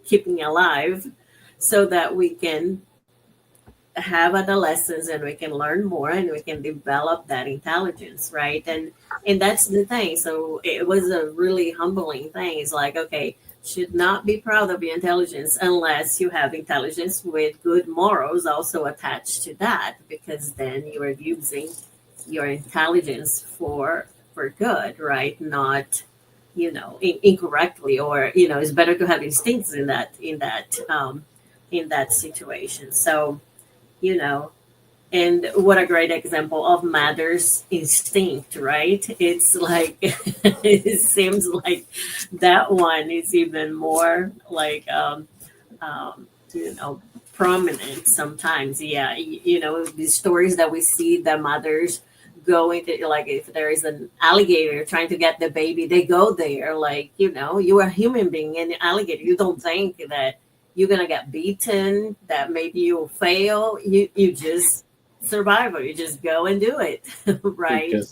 keeping alive, so that we can have adolescence and we can learn more and we can develop that intelligence, right? And that's the thing. So it was a really humbling thing. It's like, okay, should not be proud of your intelligence unless you have intelligence with good morals also attached to that, because then you are using your intelligence for good, right? Not incorrectly, or it's better to have instincts in that situation. So and what a great example of mother's instinct, right? It's like it seems like that one is even more like prominent sometimes. Yeah, the stories that we see, the mothers go into, like, if there is an alligator trying to get the baby, they go there, like, you're a human being and an alligator. You don't think that you're gonna get beaten, that maybe you'll fail. You just survival. You just go and do it, right?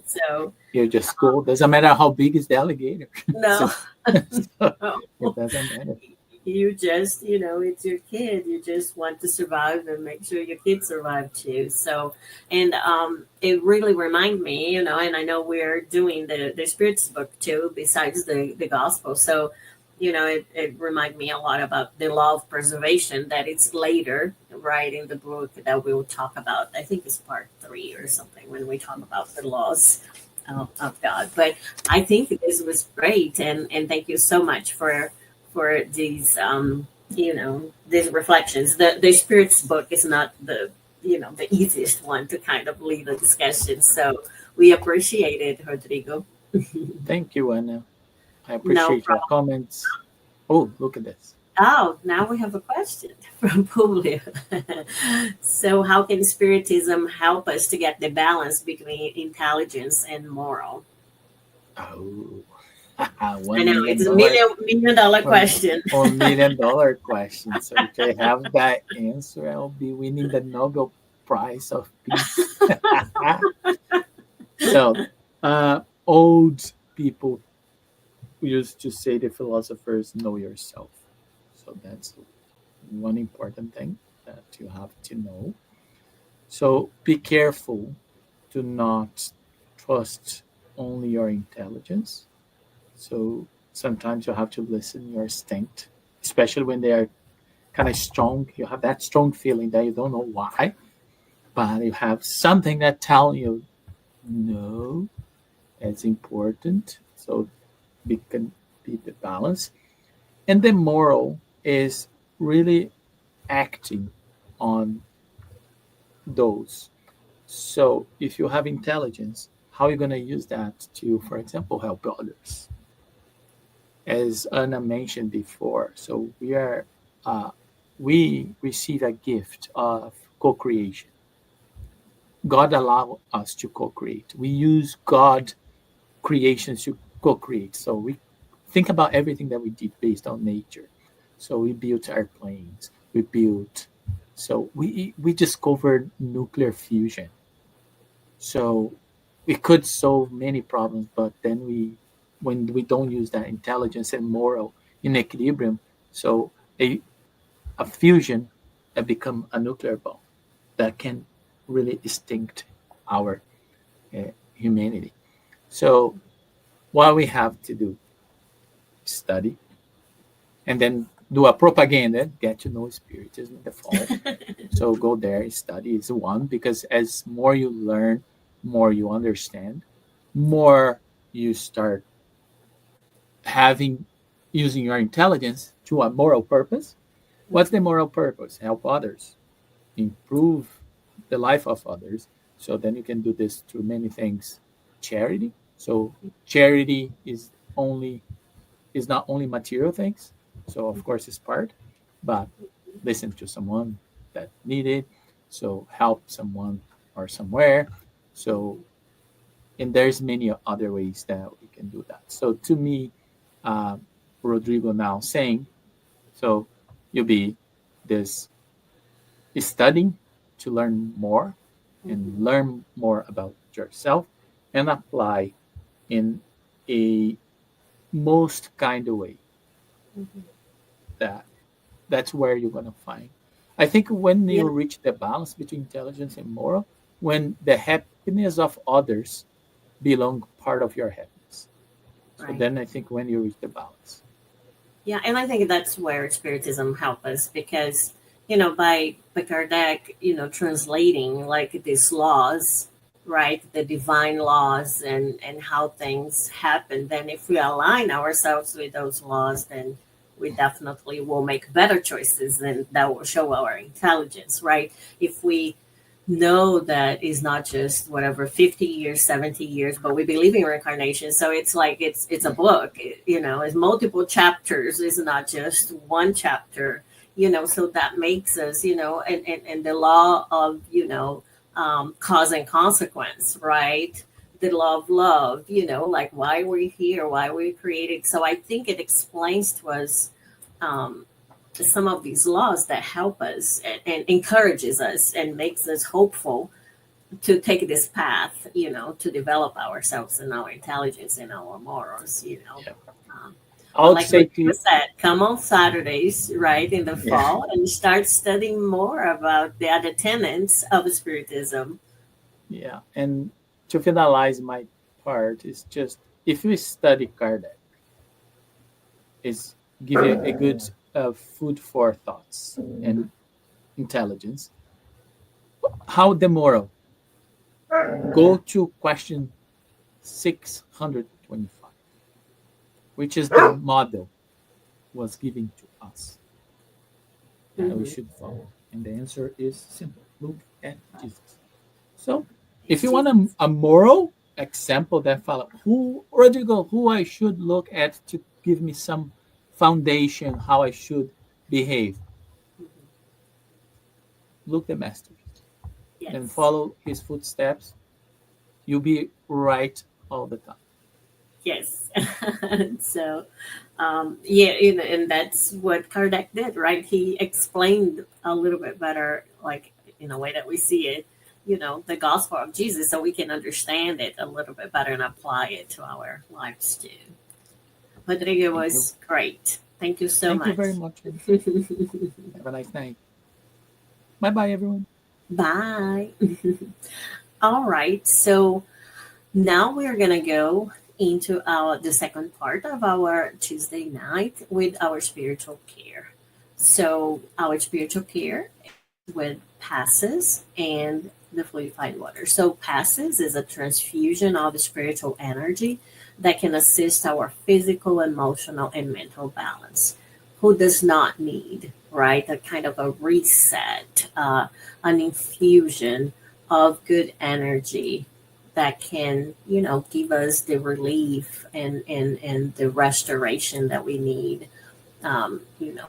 So You just go. Doesn't matter how big is the alligator. no, So it doesn't matter. you just it's your kid. You just want to survive and make sure your kids survive too. So, and it really reminded me, and I know we're doing the spirits book too, besides the gospel. So it reminded me a lot about the law of preservation, that it's later, right, in the book that we'll talk about. I think it's part 3 or something, when we talk about the laws of God. But I think this was great, and thank you so much for these these reflections. The spirits book is not the the easiest one to kind of lead a discussion, so we appreciate it, Rodrigo. Thank you, Anna. I No appreciate your problem. comments. Oh, look at this. Oh, now we have a question from Publio. So, how can Spiritism help us to get the balance between intelligence and moral? Oh, I $1 know million it's a million dollar question. or $1 million question. So if I have that answer, I'll be winning the Nobel Prize of Peace. So, old people used to say, the philosophers, know yourself. So that's one important thing that you have to know. So be careful to not trust only your intelligence. So sometimes you have to listen your instinct, especially when they are kind of strong. You have that strong feeling that you don't know why, but you have something that tell you no, it's important. So we can be the balance. And the moral is really acting on those. So if you have intelligence, how are you going to use that to, for example, help others? As Anna mentioned before, so uh, we receive a gift of co-creation. God allow us to co-create. We use God creations to co-create. So we think about everything that we did based on nature. So we built airplanes. We built. So we discovered nuclear fusion. So we could solve many problems, but then when we don't use that intelligence and moral in equilibrium, so a fusion that become a nuclear bomb that can really extinct our humanity. So what we have to do, study, and then do a propaganda, get to know Spiritism in the fall. So go there, study is one, because as more you learn, more you understand, more you start having using your intelligence to a moral purpose. What's the moral purpose? Help others, improve the life of others. So then you can do this through many things. Charity. So charity is not only material things. So of course it's part, but listen to someone that needed. So help someone or somewhere. So and there's many other ways that we can do that. So to me, uh, Rodrigo now saying, so you'll be this studying to learn more and learn more about yourself and apply in a most kind of way that that's where you're going to find. I think when Yeah. you reach the balance between intelligence and moral, when the happiness of others belong part of your happiness. So Right. then I think when you reach the balance. Yeah, and I think that's where Spiritism help us because, by Kardec, translating like these laws, right, the divine laws and how things happen. Then if we align ourselves with those laws, then we definitely will make better choices, and that will show our intelligence, right? If we know that is not just whatever 50 years 70 years, but we believe in reincarnation, so it's like it's a book, it's multiple chapters, it's not just one chapter, so that makes us, and the law of, cause and consequence, right? The law of love, like why we're here, why we're created. So I think it explains to us some of these laws that help us and encourages us and makes us hopeful to take this path, to develop ourselves and our intelligence and our morals. Yeah. Um, I but would like say what to you you, said, come on Saturdays, right, in the yeah, fall and start studying more about the other tenets of Spiritism. yeah. And to finalize my part is just if you study Kardec, is give you a good food for thoughts and intelligence. How the moral? Go to question 625, which is the model was given to us that we Mm-hmm. should follow. And the answer is simple. Look at Jesus. So if It's you want Jesus. a moral example that follow, who Rodrigo, who I should look at to give me some foundation how I should behave, Mhm. look the master and Yes. follow his footsteps. You'll be right all the time. Yes. So, yeah, and that's what Kardec did, right? He explained a little bit better, like in a way that we see it, the gospel of Jesus so we can understand it a little bit better and apply it to our lives too. Rodrigo Thank you. was great. Thank you so Thank much. you very much. Have a nice night. Bye bye, everyone. Bye. All right. So now we're going to go into the second part of our Tuesday night with our spiritual care. So our spiritual care is with passes and the fluidified water. So passes is a transfusion of the spiritual energy that can assist our physical, emotional, and mental balance. Who does not need, right? A kind of a reset, an infusion of good energy that can, give us the relief and the restoration that we need,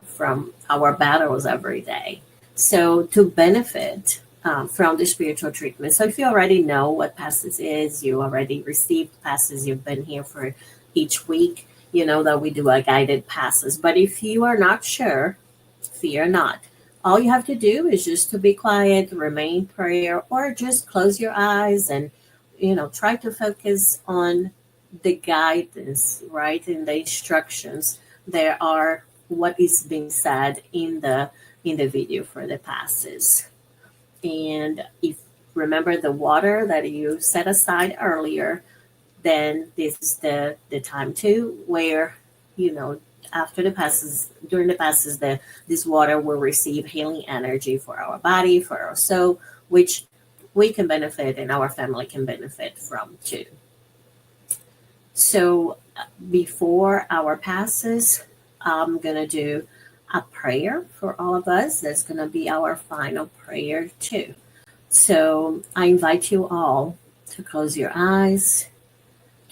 from our battles every day. So to benefit from the spiritual treatment. So if you already know what passes is, you already received passes, you've been here for each week, you know that we do a guided passes. But if you are not sure, fear not. All you have to do is just to be quiet, remain in prayer, or just close your eyes and, try to focus on the guidance, right? In the instructions, there are what is being said in the video for the passes. And if remember the water that you set aside earlier, then this is the time too where, after the passes, during the passes, this water will receive healing energy for our body, for our soul, which we can benefit and our family can benefit from too. So before our passes, I'm going to do a prayer for all of us. That's going to be our final prayer too. So I invite you all to close your eyes,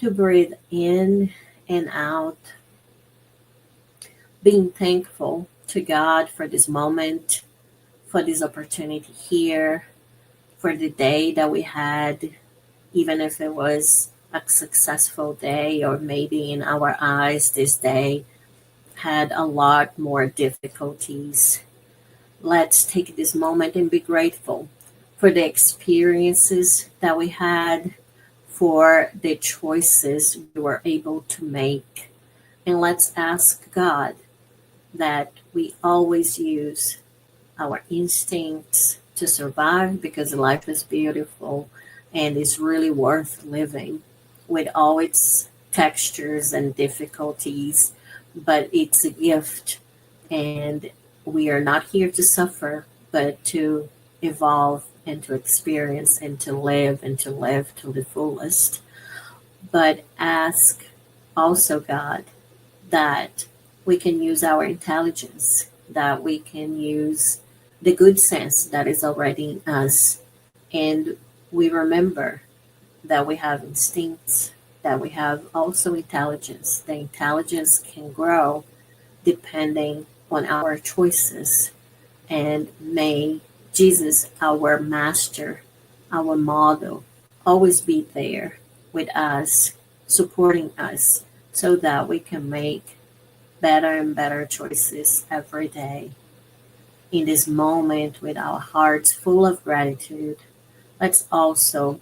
to breathe in and out, being thankful to God for this moment, for this opportunity here, for the day that we had, even if it was a successful day, or maybe in our eyes this day had a lot more difficulties. Let's take this moment and be grateful for the experiences that we had, for the choices we were able to make. And let's ask God that we always use our instincts to survive, because life is beautiful and is really worth living with all its textures and difficulties, but it's a gift, and we are not here to suffer, but to evolve and to experience and to live to the fullest. But ask also God that we can use our intelligence, that we can use the good sense that is already in us, and we remember that we have instincts, that we have also intelligence. The intelligence can grow depending on our choices. And may Jesus, our master, our model, always be there with us, supporting us, so that we can make better and better choices every day. In this moment, with our hearts full of gratitude, let's also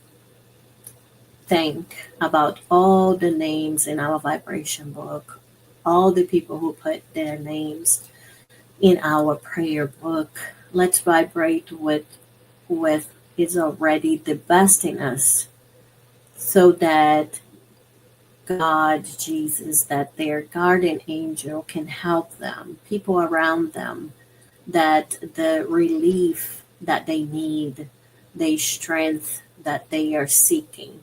think about all the names in our vibration book, all the people who put their names in our prayer book. Let's vibrate with is already the best in us, so that God, Jesus, that their guardian angel can help them, people around them, that the relief that they need, the strength that they are seeking,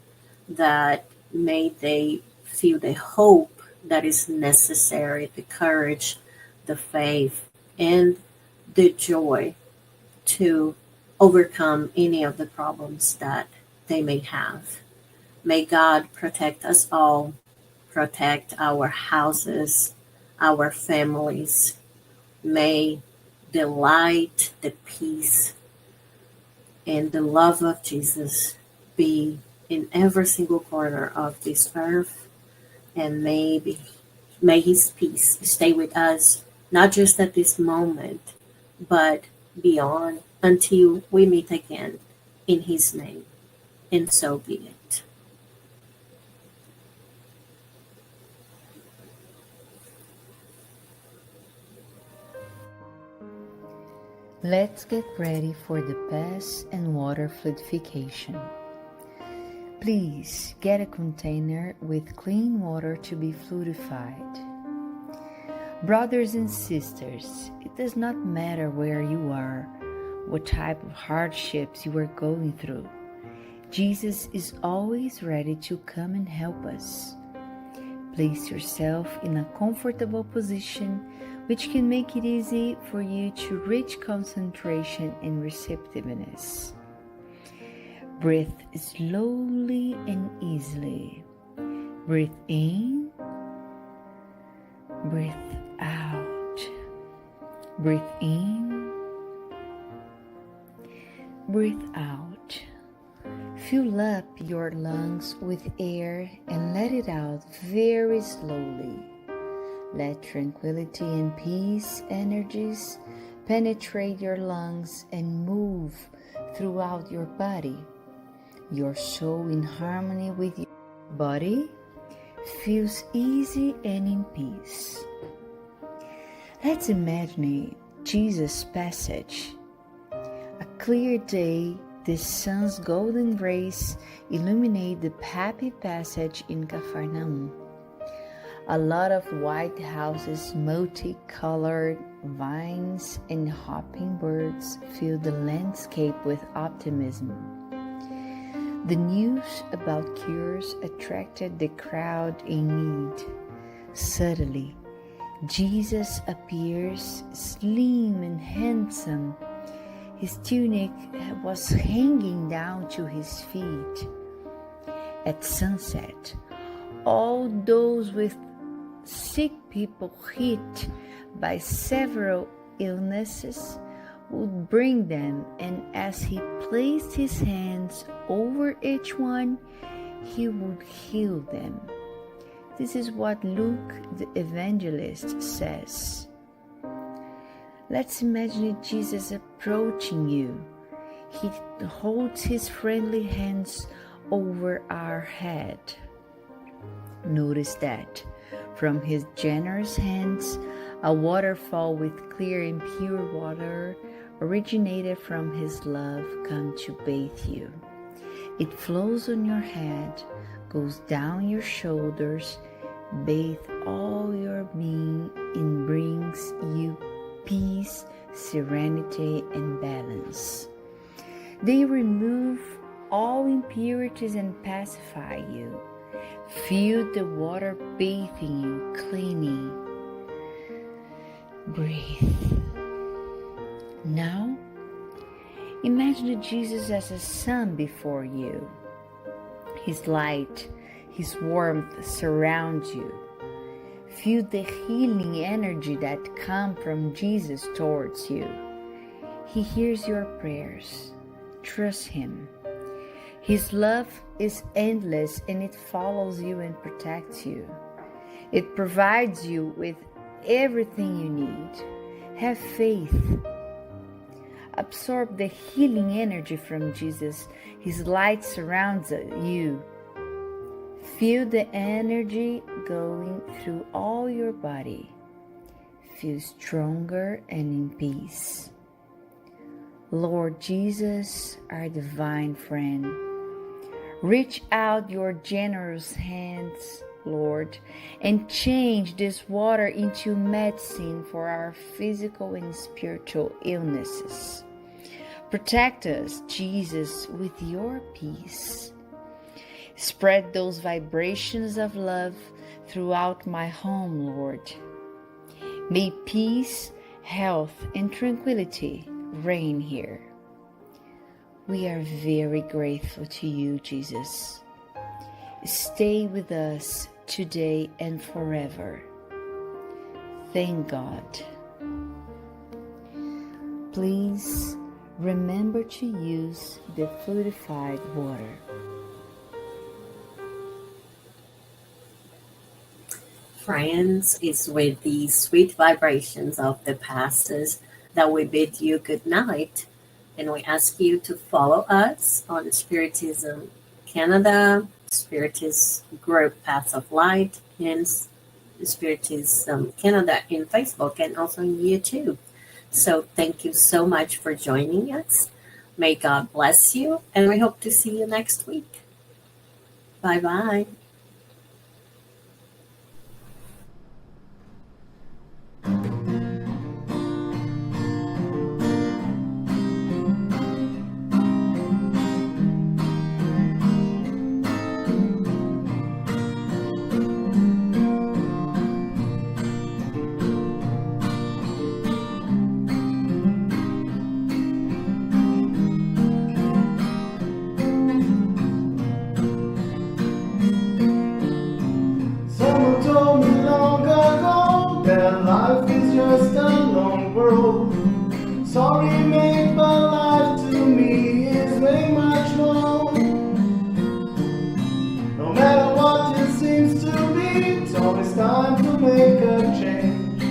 that may they feel the hope that is necessary, the courage, the faith, and the joy to overcome any of the problems that they may have. May God protect us all, protect our houses, our families. May the light, the peace, and the love of Jesus be in every single corner of this earth. And may his peace stay with us, not just at this moment, but beyond, until we meet again in his name, and so be it. Let's get ready for the pass and water fluidification. Please get a container with clean water to be fluidified. Brothers and sisters, it does not matter where you are, what type of hardships you are going through. Jesus is always ready to come and help us. Place yourself in a comfortable position which can make it easy for you to reach concentration and receptiveness. Breathe slowly and easily. Breathe in, breathe out. Breathe in, breathe out. Fill up your lungs with air and let it out very slowly. Let tranquility and peace energies penetrate your lungs and move throughout your body. Your soul in harmony with your body feels easy and in peace. Let's imagine Jesus' passage. A clear day, the sun's golden rays illuminate the happy passage in Capharnaum. A lot of white houses, multicolored vines, and hopping birds fill the landscape with optimism. The news about cures attracted the crowd in need. Suddenly, Jesus appears slim and handsome. His tunic was hanging down to his feet. At sunset, all those with sick people hit by several illnesses would bring them, and as he placed his hands over each one, he would heal them. This is what Luke the evangelist says. Let's imagine Jesus approaching you. He holds his friendly hands over our head. Notice that from his generous hands, a waterfall with clear and pure water originated from his love come to bathe you. It flows on your head, goes down your shoulders, bathe all your being, and brings you peace, serenity, and balance. They remove all impurities and pacify you. Feel the water bathing you, cleaning. Breathe. Now, imagine Jesus as a sun before you. His light, his warmth surrounds you. Feel the healing energy that comes from Jesus towards you. He hears your prayers. Trust him. His love is endless and it follows you and protects you. It provides you with everything you need. Have faith. Absorb the healing energy from Jesus. His light surrounds you. Feel the energy going through all your body. Feel stronger and in peace. Lord Jesus, our divine friend, reach out your generous hands, Lord, and change this water into medicine for our physical and spiritual illnesses. Protect us, Jesus, with your peace. Spread those vibrations of love throughout my home, Lord. May peace, health, and tranquility reign here. We are very grateful to you, Jesus. Stay with us today and forever. Thank God. Please remember to use the fluidified water. Friends, it's with the sweet vibrations of the pastors that we bid you good night. And we ask you to follow us on Spiritism Canada, Spiritist Group Paths of Light, and Spiritism Canada in Facebook and also in YouTube. So thank you so much for joining us. May God bless you, and we hope to see you next week. Bye-bye. Someone told me long ago that life is just a long road. Sorry, mate, but life to me is way much more. No matter what it seems to be, it's always time to make a change.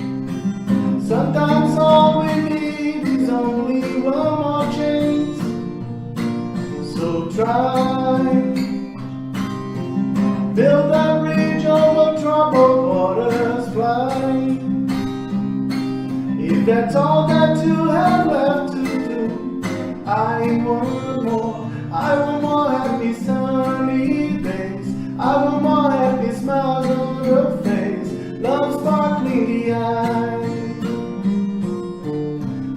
Sometimes all we need is only one more chance. So try, build that bridge over troubled waters, fly. If that's all that you have left to do, I want more. I want more happy sunny days. I want more happy smiles on your face. Love sparkling the eyes.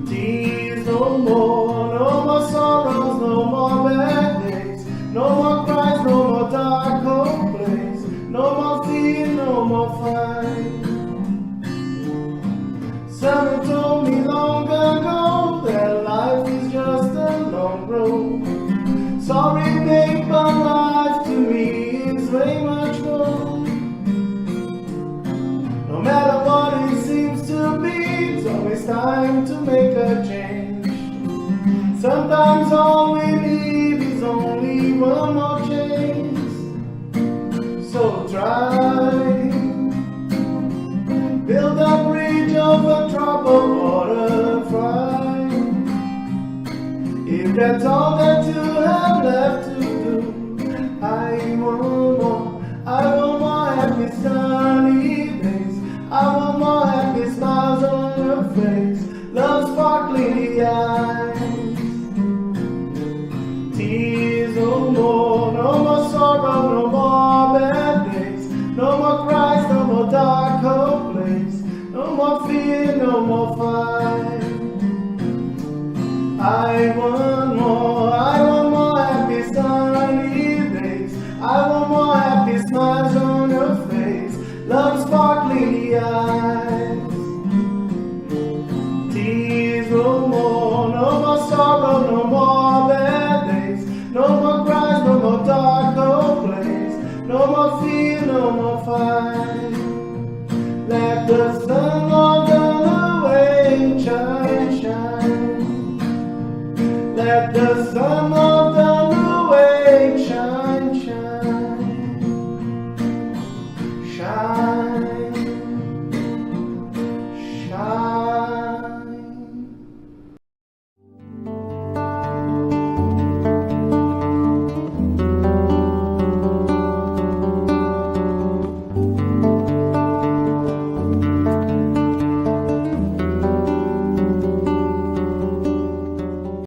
Tears no more, no more sorrows, no more bad days. No more cries, no more dark cold place. No more fear, no more fight. Someone told me long ago that life is just a long road. Sorry, babe, but life to me is way much more. No matter what it seems to be, it's always time to make a change. Sometimes all we need is only one more chance. So try, build a bridge over troubled water, fly. If that's all that you have left to do, I want more. I want more happy sunny days. I want more happy smiles on your face. Love sparkling the eyes. Tears no more, no more sorrow, no more bad days. No more cries, no more dark cold place. No more fear, no more fight. I want more happy sunny days. I want more happy smiles on your face. Love sparkling the eyes. Tears no more, no more sorrow, no more bad days. No more cries, no more dark cold place. No more fear, no more fight. Let the sun